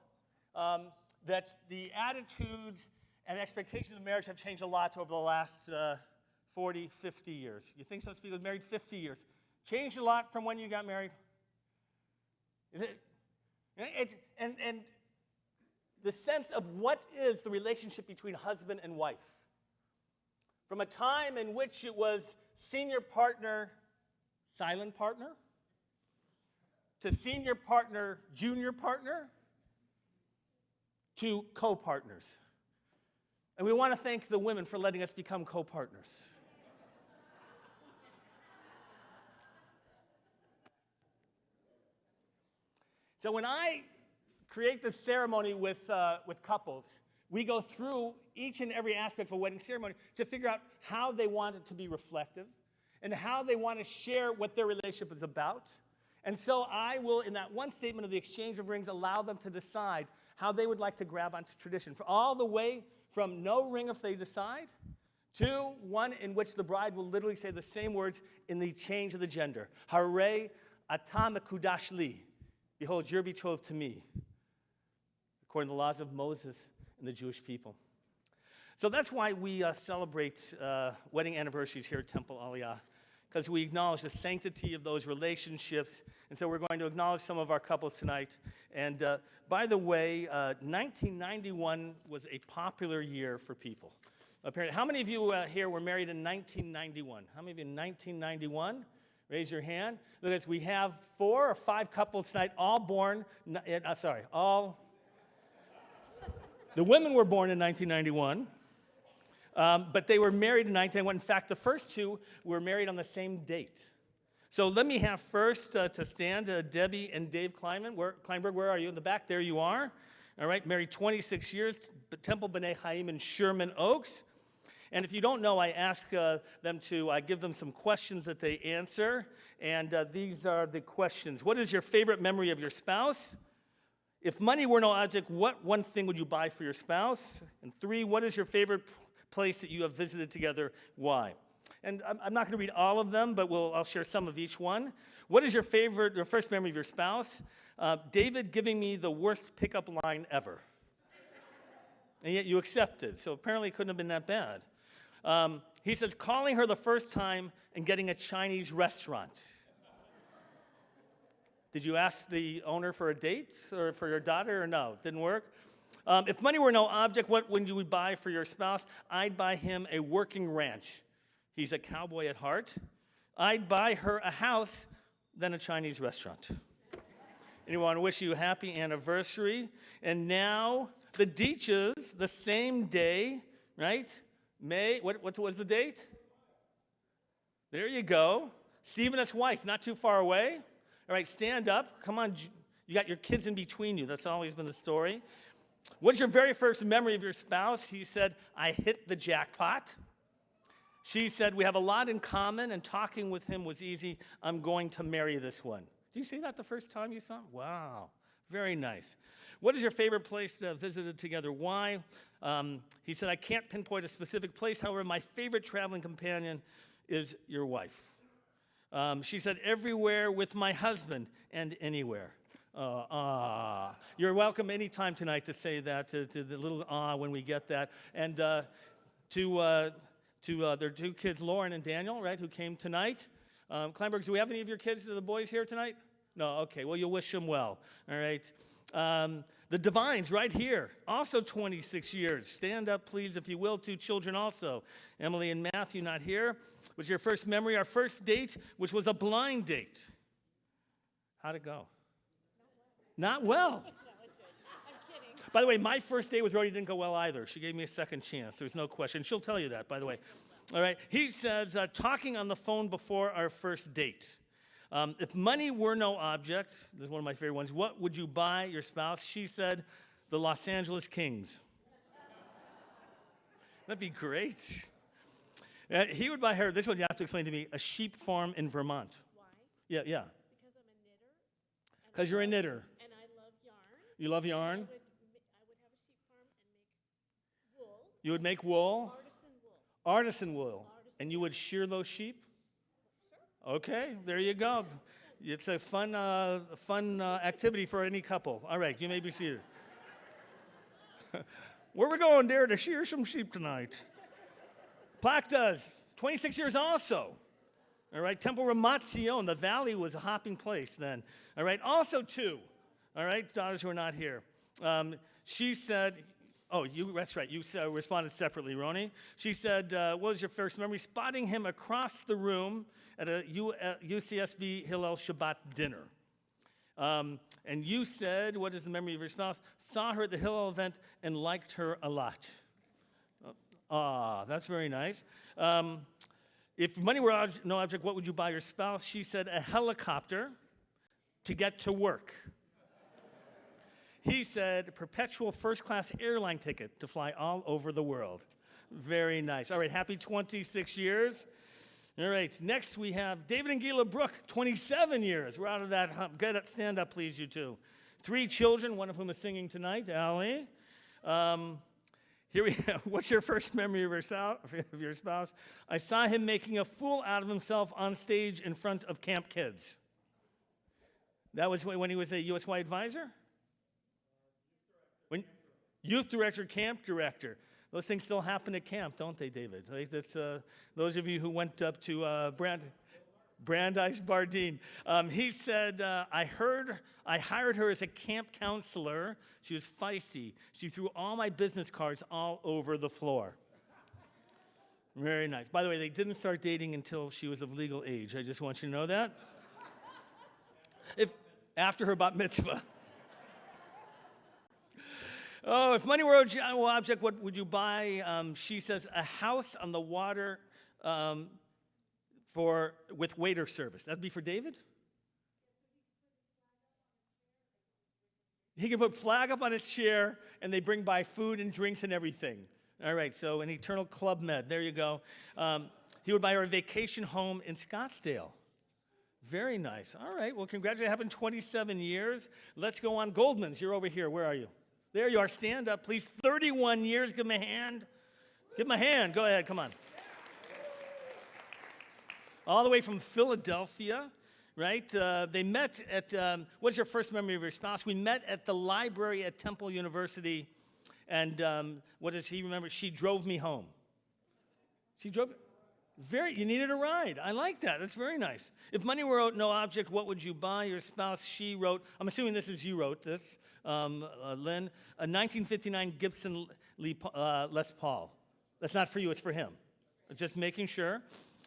that the attitudes and expectations of marriage have changed a lot over the last 40, 50 years. You think some people have married 50 years. Changed a lot from when you got married? Is it? And the sense of what is the relationship between husband and wife. From a time in which it was senior partner, silent partner, to senior partner, junior partner, to co-partners. And we want to thank the women for letting us become co-partners. So when I create this ceremony with couples, we go through each and every aspect of a wedding ceremony to figure out how they want it to be reflective and how they want to share what their relationship is about. And so I will, in that one statement of the exchange of rings, allow them to decide how they would like to grab onto tradition. For all the way from no ring if they decide, to one in which the bride will literally say the same words in the change of the gender. Harei ata mekudash li. Behold, you're betrothed to me, according to the laws of Moses and the Jewish people. So that's why we celebrate wedding anniversaries here at Temple Aliyah, because we acknowledge the sanctity of those relationships. And so we're going to acknowledge some of our couples tonight. And by the way, 1991 was a popular year for people. Apparently, how many of you here were married in 1991? How many of you in 1991? Raise your hand. Look at this. We have 4 or 5 couples tonight, all born, the women were born in 1991, but they were married in 1991. In fact, the first 2 were married on the same date. So let me have first to stand Debbie and Dave Kleinberg. Where are you? In the back, there you are. All right, married 26 years, Temple B'nai Chaim in Sherman Oaks. And if you don't know, I ask them to give them some questions that they answer. And these are the questions. What is your favorite memory of your spouse? If money were no object, what one thing would you buy for your spouse? And 3, what is your favorite place that you have visited together? Why? And I'm not going to read all of them, but I'll share some of each one. What is your first memory of your spouse? David giving me the worst pickup line ever. And yet you accepted, so apparently it couldn't have been that bad. He says, calling her the first time and getting a Chinese restaurant. Did you ask the owner for a date or for your daughter or no? Didn't work? If money were no object, what would you buy for your spouse? I'd buy him a working ranch. He's a cowboy at heart. I'd buy her a house, then a Chinese restaurant. Anyone want to wish you a happy anniversary? And now, the Deeches, the same day, right? May, what was the date? There you go. Stephen S. Weiss, not too far away. All right, stand up. Come on, you got your kids in between you. That's always been the story. What's your very first memory of your spouse? He said, I hit the jackpot. She said, we have a lot in common, and talking with him was easy. I'm going to marry this one. Did you say that the first time you saw him? Wow, very nice. What is your favorite place to visited together? Why? He said, I can't pinpoint a specific place. However, my favorite traveling companion is your wife. She said, everywhere with my husband and anywhere. You're welcome anytime tonight to say that, to the little when we get that. And to their 2 kids, Lauren and Daniel, right, who came tonight. Kleinberg, do we have any of your kids, the boys here tonight? No, okay, well, you'll wish them well, all right. The Divines, right here, also 26 years. Stand up, please, if you will. 2 children also. Emily and Matthew, not here. Was your first memory our first date, which was a blind date? How'd it go? Not well. By the way, my first date with Rhodey didn't go well either. She gave me a second chance. There's no question. She'll tell you that, by the way. All right. He says, talking on the phone before our first date. If money were no object, this is one of my favorite ones, what would you buy your spouse? She said, the Los Angeles Kings. That'd be great. He would buy her, this one you have to explain to me, a sheep farm in Vermont. Why? Yeah. Because I'm a knitter. Because you're a knitter. And I love yarn. You love yarn? I would have a sheep farm and make wool. You would make wool? Artisan wool. Artisan wool. And you would shear those sheep? Okay, there you go. It's a fun activity for any couple. All right, you may be seated. Where we going, dear, to shear some sheep tonight? Plaque does. 26 years also. All right, Temple Ramat Zion, the valley was a hopping place then. All right, also 2. All right, daughters who are not here. She said, that's right, you responded separately, Roni. She said, what was your first memory? Spotting him across the room at a UCSB Hillel Shabbat dinner. And you said, what is the memory of your spouse? Saw her at the Hillel event and liked her a lot. That's very nice. If money were no object, what would you buy your spouse? She said, a helicopter to get to work. He said, perpetual first-class airline ticket to fly all over the world. Very nice. All right, happy 26 years. All right, next we have David and Gila Brooke, 27 years. We're out of that hump. Stand up, please, you two. 3 children, one of whom is singing tonight, Allie. Here we go. What's your first memory of your spouse? I saw him making a fool out of himself on stage in front of camp kids. That was when he was a USY advisor? When youth director, camp director. Those things still happen at camp, don't they, David? Like that's those of you who went up to Brandeis Bardeen. He said, I hired her as a camp counselor. She was feisty. She threw all my business cards all over the floor. Very nice. By the way, they didn't start dating until she was of legal age. I just want you to know that. After her bat mitzvah. Oh, if money were an object, what would you buy? She says, a house on the water with waiter service. That'd be for David? He can put flag up on his chair, and they bring by food and drinks and everything. All right, so an eternal Club Med. There you go. He would buy her a vacation home in Scottsdale. Very nice. All right, well, congratulations. It happened 27 years. Let's go on. Goldman's, you're over here. Where are you? There you are. Stand up, please. 31 years. Give him a hand. Give him a hand. Go ahead. Come on. All the way from Philadelphia, right? They met at, what's your first memory of your spouse? We met at the library at Temple University, and what does he remember? She drove me home. She drove, you needed a ride. I like that. That's very nice. If money were no object, what would you buy your spouse? She wrote, I'm assuming you wrote this, Lynn, a 1959 Gibson Les Paul. That's not for you, it's for him. Just making sure.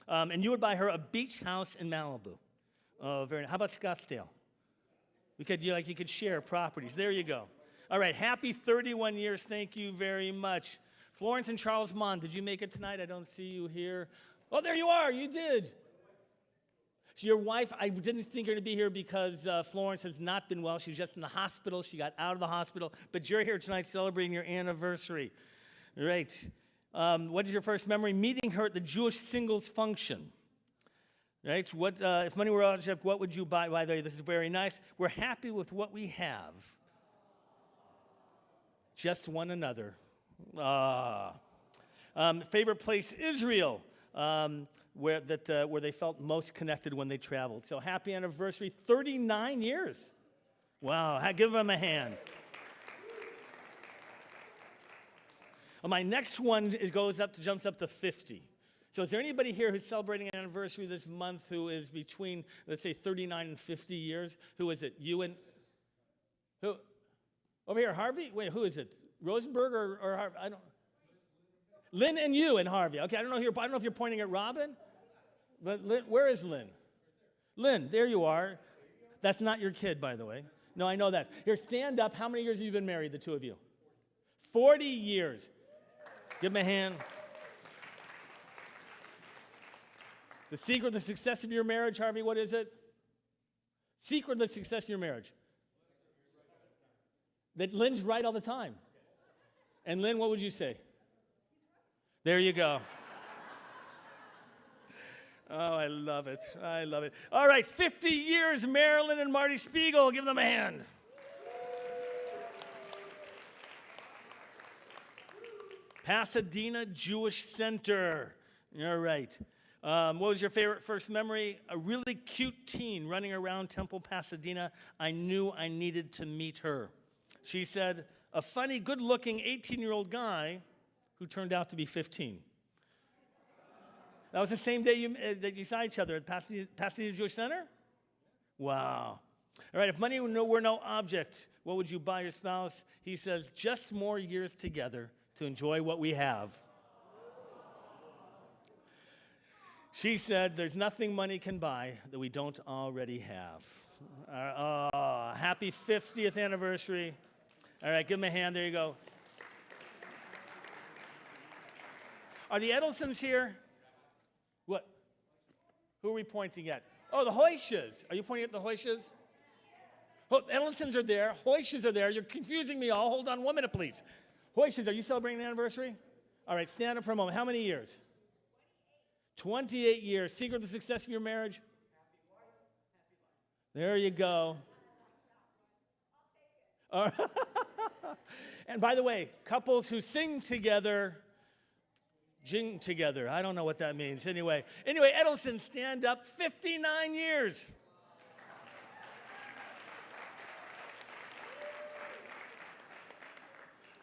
And you would buy her a beach house in Malibu. Oh, very nice. How about Scottsdale? You could share properties. There you go. All right, happy 31 years. Thank you very much. Florence and Charles Mon, did you make it tonight? I don't see you here. Oh, there you are. You did. So your wife, I didn't think her to be here because Florence has not been well. She's just in the hospital. She got out of the hospital. But you're here tonight celebrating your anniversary. Right. What is your first memory? Meeting her at the Jewish singles function. Right? If money were an object, what would you buy? By the way, this is very nice. We're happy with what we have. Just one another. Favorite place, Israel, where they felt most connected when they traveled. So happy anniversary, 39 years. Wow, give them a hand. My next one jumps up to 50. So is there anybody here who's celebrating an anniversary this month who is between, let's say, 39 and 50 years? Who is it? You and who? Over here, Harvey? Wait, who is it? Rosenberg or Harvey? I don't. Lynn and you and Harvey. Okay, I don't know if you're pointing at Robin, but Lynn, where is Lynn? Lynn, there you are. That's not your kid, by the way. No, I know that. Here, stand up. How many years have you been married, the two of you? 40 years. Give him a hand. The secret of the success of your marriage, Harvey, what is it? Secret of the success of your marriage. That Lynn's right all the time. And Lynn, what would you say? There you go. Oh, I love it. I love it. All right, 50 years, Marilyn and Marty Spiegel. Give them a hand. Pasadena Jewish Center. All right. What was your favorite first memory? A really cute teen running around Temple, Pasadena. I knew I needed to meet her. She said, a funny, good-looking 18-year-old guy who turned out to be 15. That was the same day that you saw each other at Pasadena Jewish Center? Wow. All right, if money were no object, what would you buy your spouse? He says, just more years together to enjoy what we have. She said, there's nothing money can buy that we don't already have. Happy 50th anniversary. All right, give them a hand. There you go. Are the Edelsons here? What? Who are we pointing at? Oh, the Hoyshas. Are you pointing at the Hoyshas? Oh, Edelsons are there. Hoyshas are there. You're confusing me all. Hold on 1 minute, please. Hoyshas, are you celebrating an anniversary? All right, stand up for a moment. How many years? 28 years. Secret of the success of your marriage? There you go. All right. And by the way, couples who sing together, jing together. I don't know what that means. Anyway, Edelson, stand up. 59 years.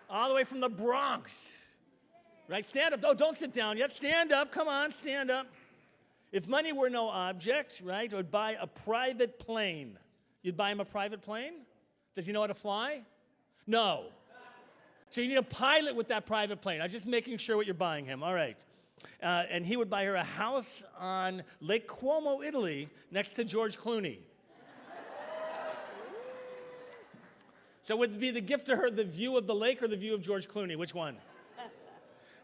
All the way from the Bronx. Right? Stand up. Oh, don't sit down yet. Stand up. Come on, stand up. If money were no object, right, would buy a private plane. You'd buy him a private plane? Does he know how to fly? No. So you need a pilot with that private plane. I was just making sure what you're buying him. All right. And he would buy her a house on Lake Como, Italy, next to George Clooney. So would it be the gift to her the view of the lake or the view of George Clooney? Which one?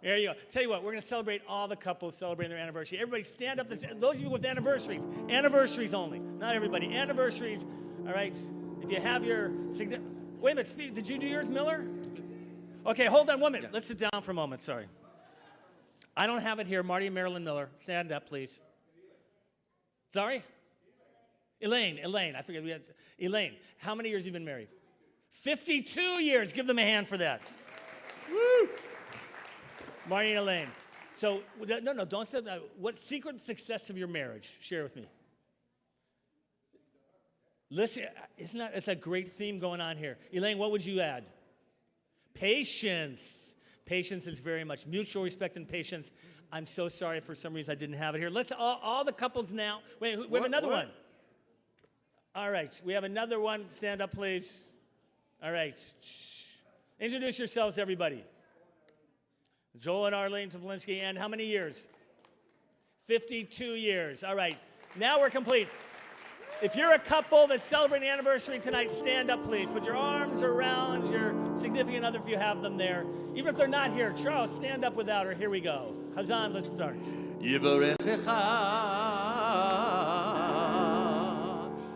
There you go. Tell you what, we're going to celebrate all the couples celebrating their anniversary. Everybody stand up. Those of you with anniversaries only. Not everybody. Anniversaries. All right. If you have your... Wait a minute. Did you do yours, Miller? Okay, hold on 1 minute. Let's sit down for a moment. Sorry. I don't have it here. Marty and Marilyn Miller. Stand up, please. Sorry? Elaine. I forget. Elaine, how many years have you been married? 52 years. Give them a hand for that. Woo! Marty and Elaine. So, no, don't say that. What secret success of your marriage? Share with me. Listen, it's a great theme going on here. Elaine, what would you add? Patience. Patience is very much mutual respect and patience. I'm so sorry for some reason I didn't have it here. Let's all the couples now. Wait, we have another one. All right, we have another one. Stand up, please. All right. Shh. Introduce yourselves, everybody. Joel and Arlene Toplinsky, and how many years? 52 years. All right. Now we're complete. If you're a couple that's celebrating an anniversary tonight, stand up, please. Put your arms around your significant other if you have them there. Even if they're not here. Charles, stand up without her. Here we go. Hazan, let's start. Yivarechecha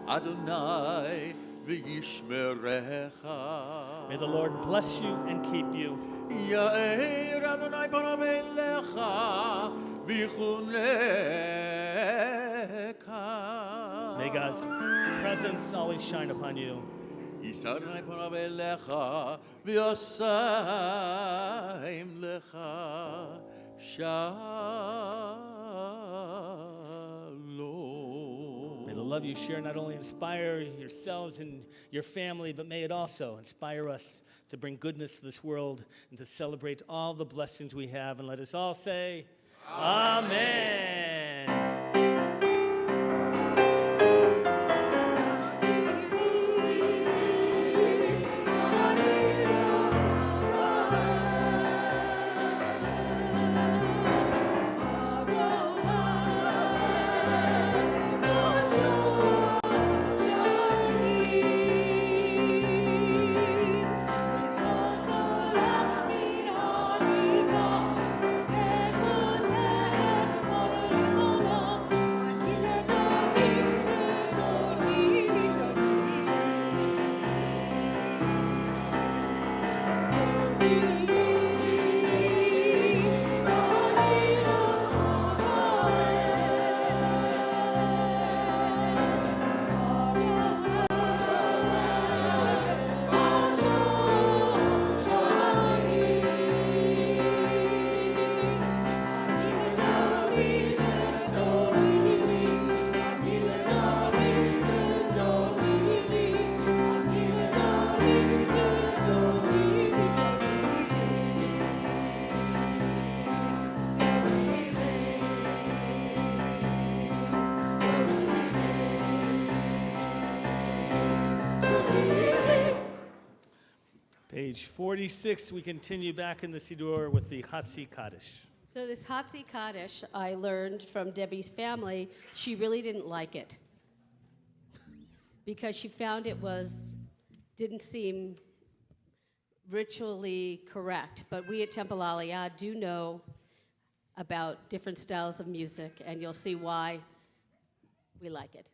Adonai v'yishmerecha. May the Lord bless you and keep you. Ya'er Adonai panav elecha v'chuneka. May God's presence always shine upon you. Yisar Adonai panav elecha v'yosayim lecha shalom. May the love you share not only inspire yourselves and your family, but may it also inspire us to bring goodness to this world and to celebrate all the blessings we have. And let us all say, Amen. Amen. Page 46, we continue back in the Siddur with the Hatzi Kaddish. So this Hatzi Kaddish, I learned from Debbie's family, she really didn't like it because she found didn't seem ritually correct. But we at Temple Aliyah do know about different styles of music, and you'll see why we like it.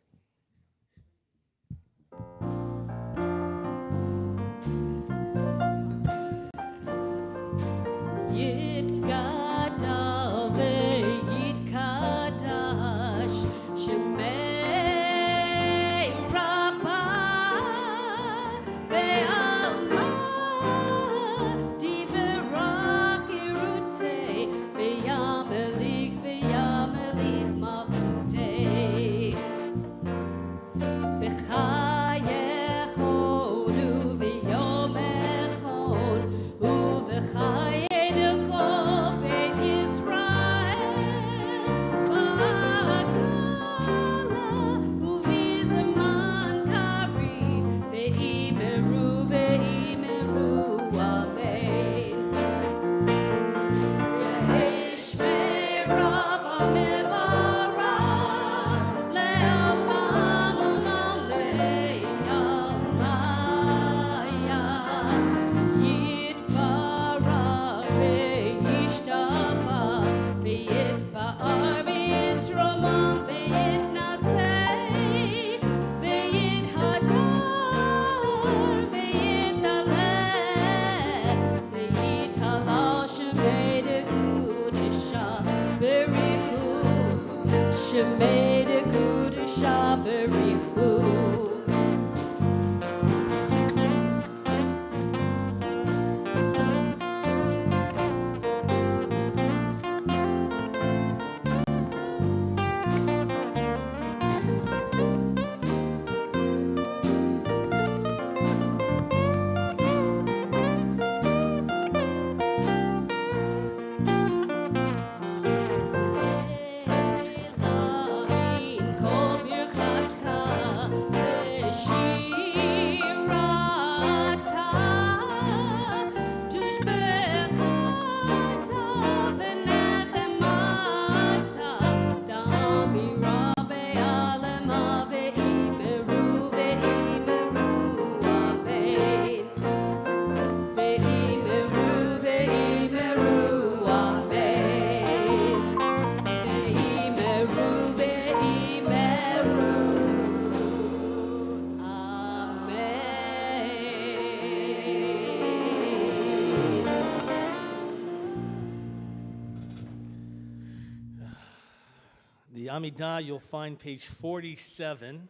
The Amidah, you'll find page 47.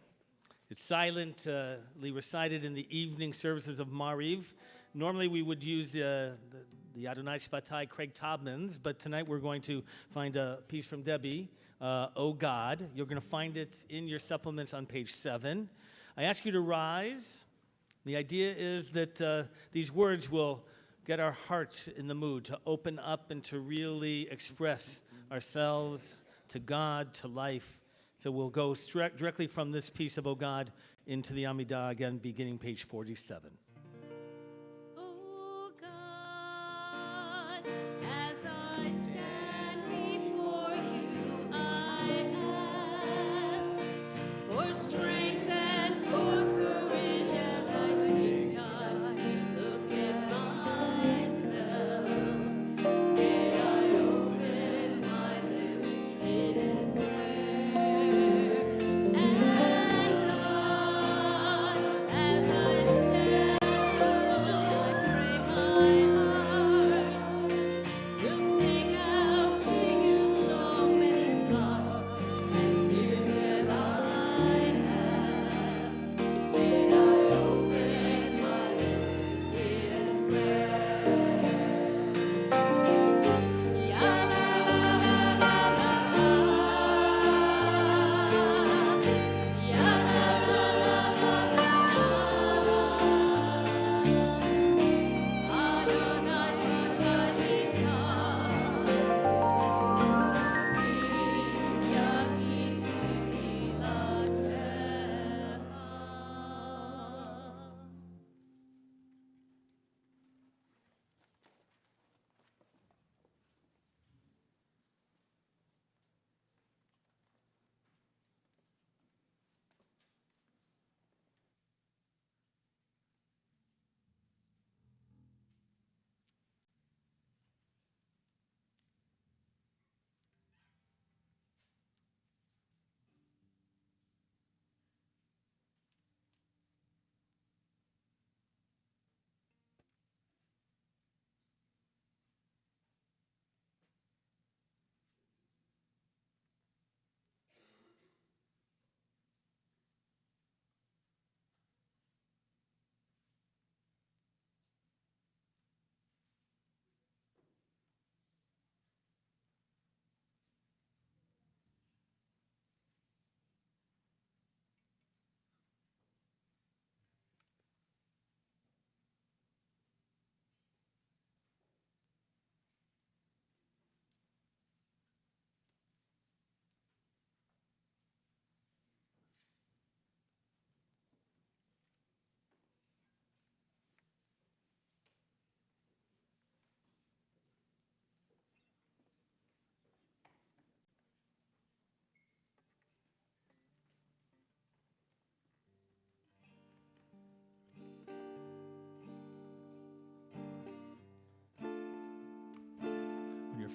It's silently recited in the evening services of Mariv. Normally we would use the Adonai Shvatai Craig Tobman's, but tonight we're going to find a piece from Debbie, O God. You're going to find it in your supplements on page 7. I ask you to rise. The idea is that these words will get our hearts in the mood to open up and to really express ourselves to God, to life. So we'll go directly from this piece of O God into the Amidah, again, beginning page 47. Oh God, as I stand before you, I ask for strength and for courage as I take time to look at myself. May I open my lips in prayer, and God, as I stand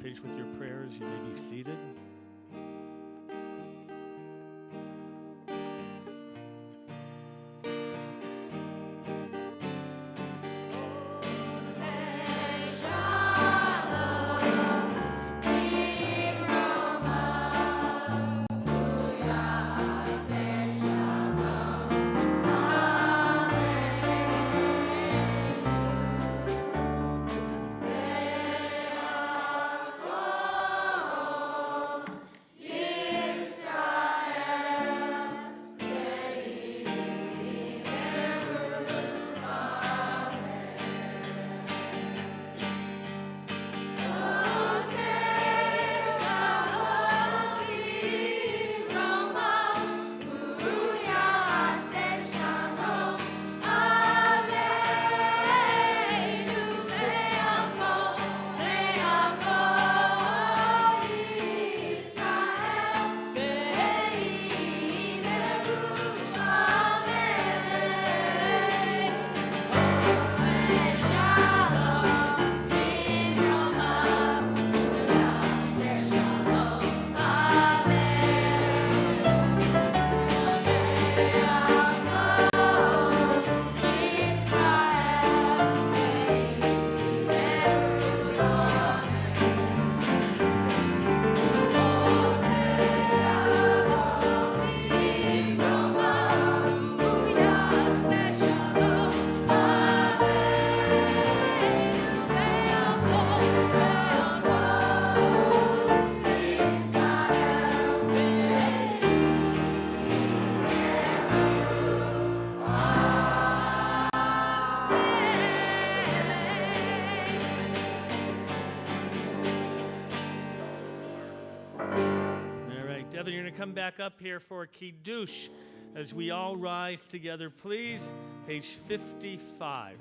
finished with your prayers, you may be seated. Devin, you're going to come back up here for Kiddush as we all rise together, please. Page 55.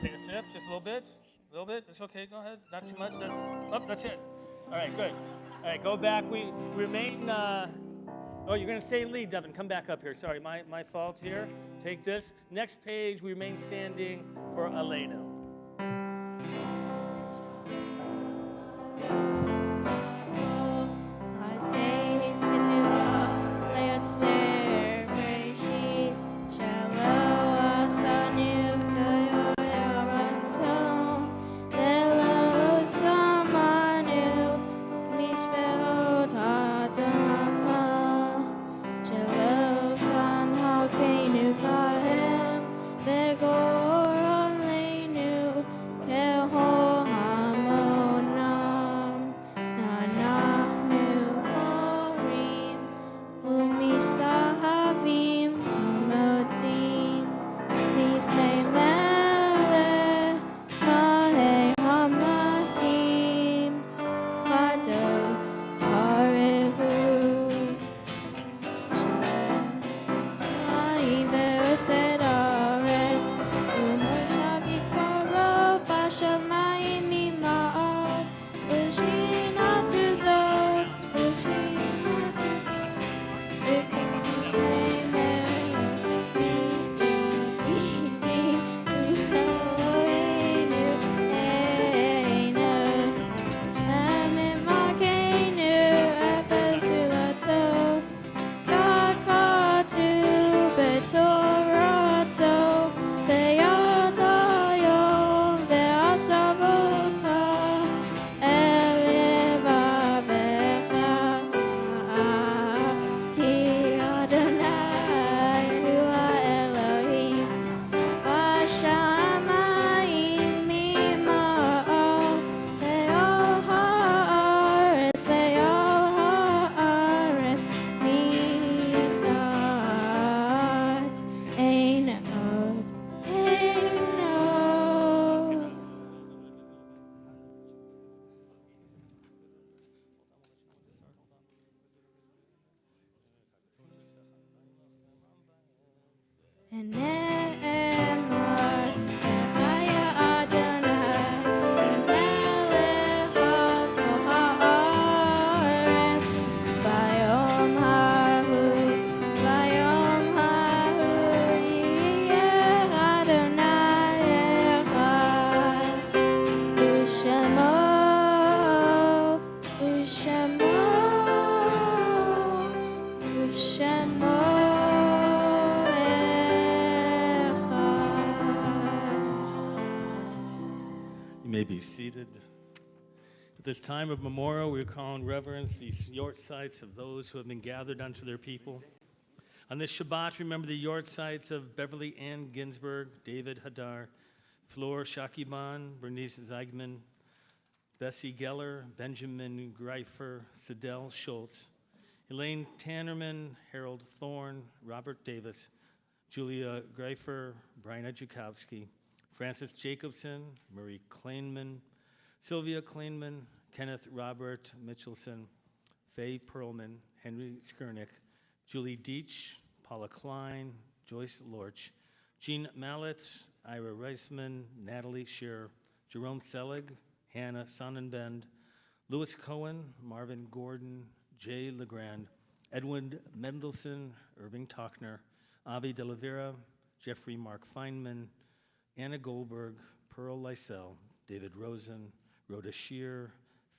Take a sip, just a little bit. A little bit. It's okay. Go ahead. Not too much. That's it. All right, good. All right, go back. We remain. Oh, you're going to stay lead, Devin. Come back up here. Sorry, my fault here. Take this. Next page, we remain standing for Aleinu. Begor Aleinu. You may be seated. At this time of memorial, we recall in reverence these yortsites of those who have been gathered unto their people. On this Shabbat, remember the yortsites of Beverly Ann Ginsburg, David Hadar, Flor Shakiban, Bernice Zeigman, Bessie Geller, Benjamin Greifer, Sidel Schultz, Elaine Tannerman, Harold Thorne, Robert Davis, Julia Greifer, Brian Jukowski, Francis Jacobson, Marie Kleinman, Sylvia Kleinman, Kenneth Robert Mitchelson, Faye Perlman, Henry Skernick, Julie Deitch, Paula Klein, Joyce Lorch, Jean Mallet, Ira Reisman, Natalie Shearer, Jerome Selig, Hannah Sonnenbend, Louis Cohen, Marvin Gordon, Jay Legrand, Edwin Mendelson, Irving Talkner, Avi De La Vera, Jeffrey Mark Feynman, Anna Goldberg, Pearl Lysell, David Rosen, Rhoda Shear,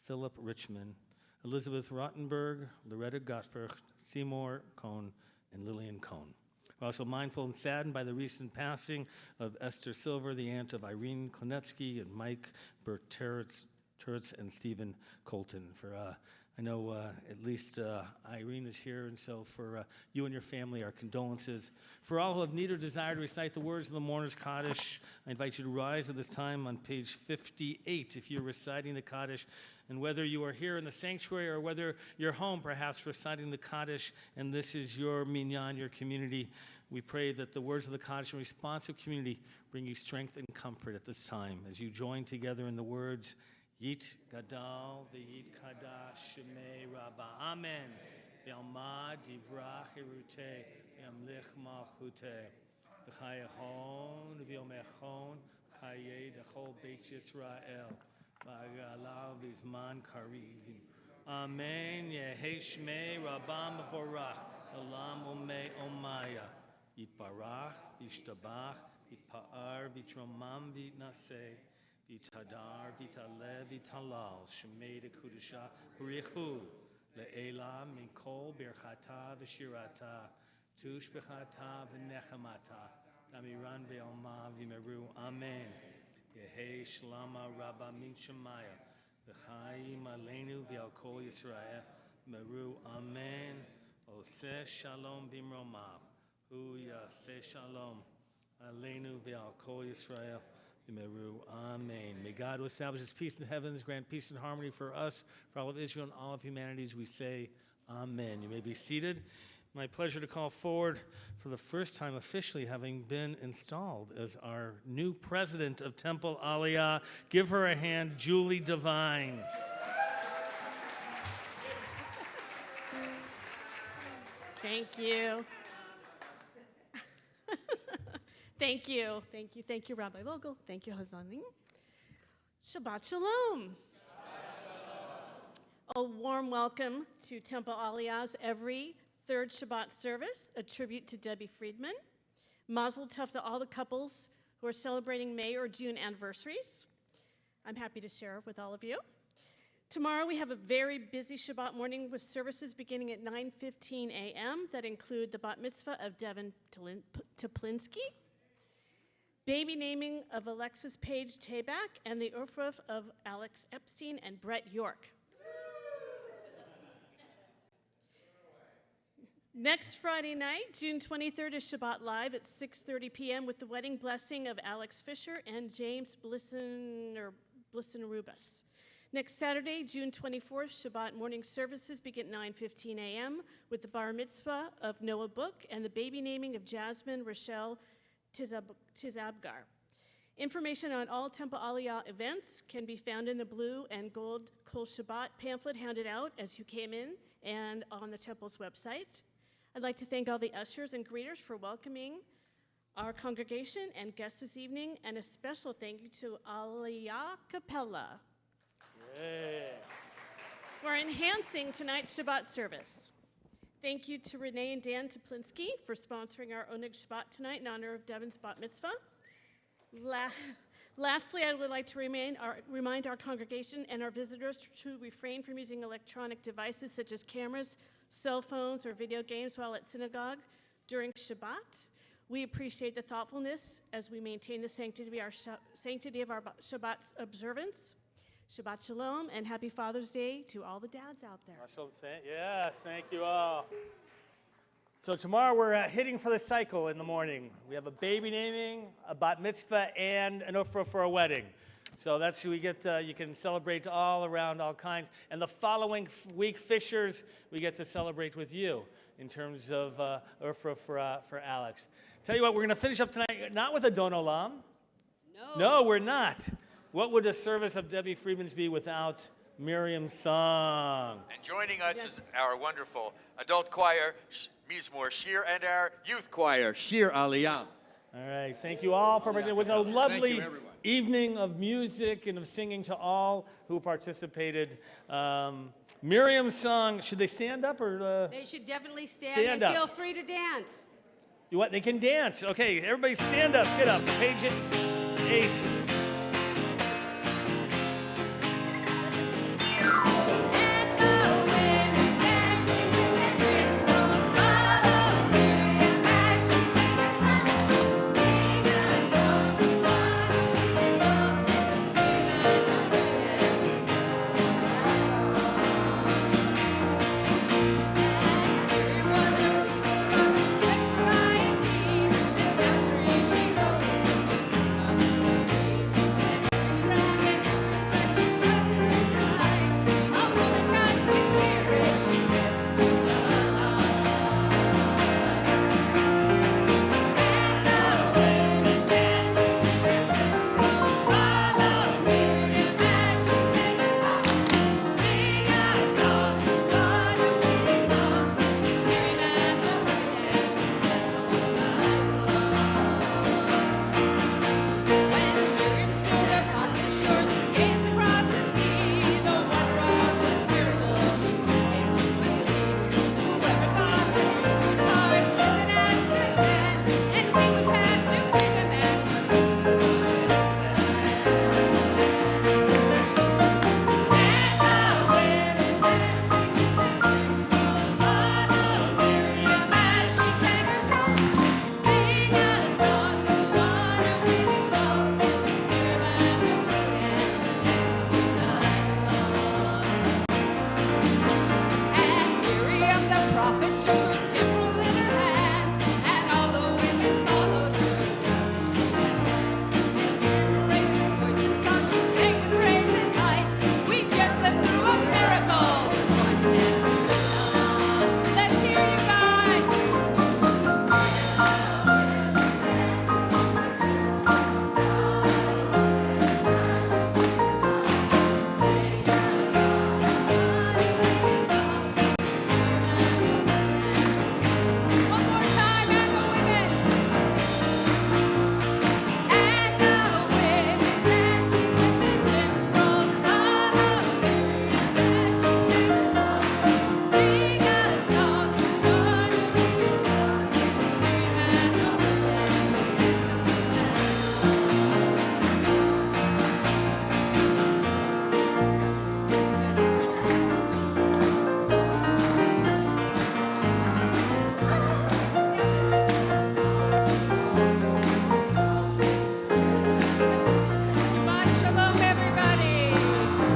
Philip Richmond, Elizabeth Rottenberg, Loretta Gottfried, Seymour Cohn, and Lillian Cohn. We're also mindful and saddened by the recent passing of Esther Silver, the aunt of Irene Klinetsky, and Mike Berteritz and Stephen Colton. I know at least Irene is here, and so for you and your family, our condolences. For all who have need or desire to recite the words of the Mourner's Kaddish, I invite you to rise at this time on page 58 if you're reciting the Kaddish. And whether you are here in the sanctuary or whether you're home, perhaps reciting the Kaddish, and this is your minyan, your community, we pray that the words of the Kaddish and responsive community bring you strength and comfort at this time as you join together in the words, Yit Gadal v'Yit Kadash Shemei Rabbah. Amen. V'Almad Divrach Eruteh v'Yamlich Malchuteh v'Chayachon v'Yomechon Chayei Dechol Beit Yisrael v'Agalav v'Zman Karivim. Amen. Yehei Shmei Rabbah Mevorach Olam Omei Omaya Yitbarach V'Yishtabach Yitpa'ar V'Yitromam V'Yitnaseh Vitadar, Vitale, Vitalal, Shemei de Kudusha, Berichu, Le'ela, Minkol, Birchata, V'Shirata, Tushbechata, V'Nechamata, Damiran Ve'alma, V'Meru, Amen. Yehei Shlama, Rabba Min Shemaya, V'Chaim Aleinu, V'Al Kol Yisrael, Meru, Amen. Oseh Shalom Bimromav, Hu Yaseh Shalom, Aleinu, V'Al Kol Yisrael, Amen. May God who establishes peace in the heavens grant peace and harmony for us, for all of Israel and all of humanity. We say, Amen. You may be seated. My pleasure to call forward, for the first time officially having been installed as our new president of Temple Aliyah. Give her a hand, Julie Devine. Thank you. Thank you. Thank you. Thank you, Rabbi Vogel. Thank you, Hazanim. Shabbat Shalom. A warm welcome to Temple Aliyah's every third Shabbat service, a tribute to Debbie Friedman. Mazel tov to all the couples who are celebrating May or June anniversaries. I'm happy to share with all of you. Tomorrow we have a very busy Shabbat morning with services beginning at 9:15 a.m. that include the bat mitzvah of Devin Toplinsky, baby naming of Alexis Page Tabak, and the urfruf of Alex Epstein and Brett York. Next Friday night, June 23rd, is Shabbat Live at 6:30 p.m. with the wedding blessing of Alex Fisher and James Blisson-Rubas. Next Saturday, June 24th, Shabbat morning services begin at 9:15 a.m. with the bar mitzvah of Noah Book and the baby naming of Jasmine Rochelle Tizabgar. Information on all Temple Aliyah events can be found in the blue and gold Kol Shabbat pamphlet handed out as you came in and on the Temple's website. I'd like to thank all the ushers and greeters for welcoming our congregation and guests this evening, and a special thank you to Aliyah Capella for enhancing tonight's Shabbat service. Thank you to Renee and Dan Toplinski for sponsoring our Oneg Shabbat tonight in honor of Devin's bat mitzvah. Lastly, I would like to remind our congregation and our visitors to refrain from using electronic devices such as cameras, cell phones, or video games while at synagogue during Shabbat. We appreciate the thoughtfulness as we maintain the sanctity of our Shabbat observance. Shabbat Shalom, and happy Father's Day to all the dads out there. Yes, thank you all. So tomorrow we're hitting for the cycle in the morning. We have a baby naming, a bat mitzvah, and an ofra for a wedding. So that's who we get. You can celebrate all around, all kinds. And the following week, Fishers, we get to celebrate with you in terms of ofra for Alex. Tell you what, we're going to finish up tonight not with a Don Olam. No, we're not. What would the service of Debbie Friedman's be without Miriam's song? And joining us is our wonderful adult choir, Mizmor Shir, and our youth choir, Shir Aliyah. All right, thank you all for participating. It was a lovely evening of music and of singing to all who participated. Miriam's song, should they stand up or? They should definitely stand Stand and up. feel free to dance. You what? They can dance. Okay, everybody stand up. Get up. Page 8.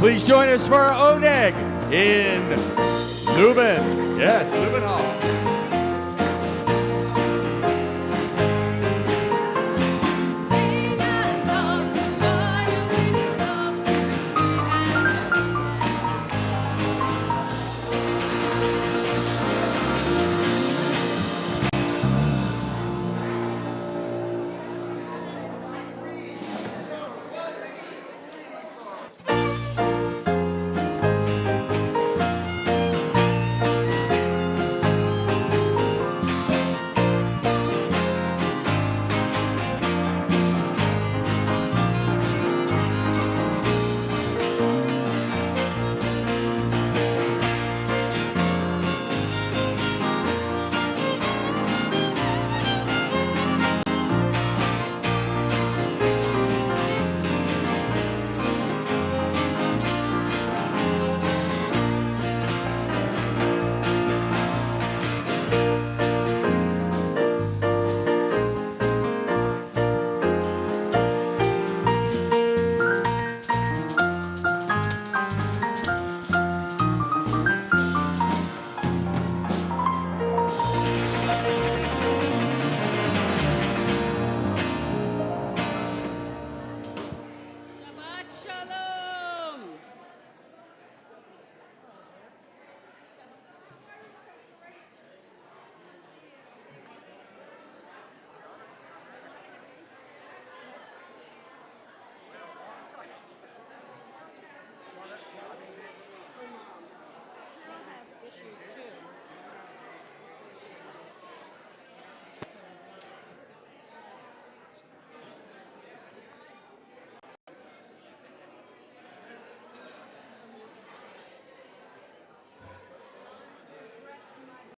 Please join us for our Oneg in Lubin. Yes, Lubin Hall.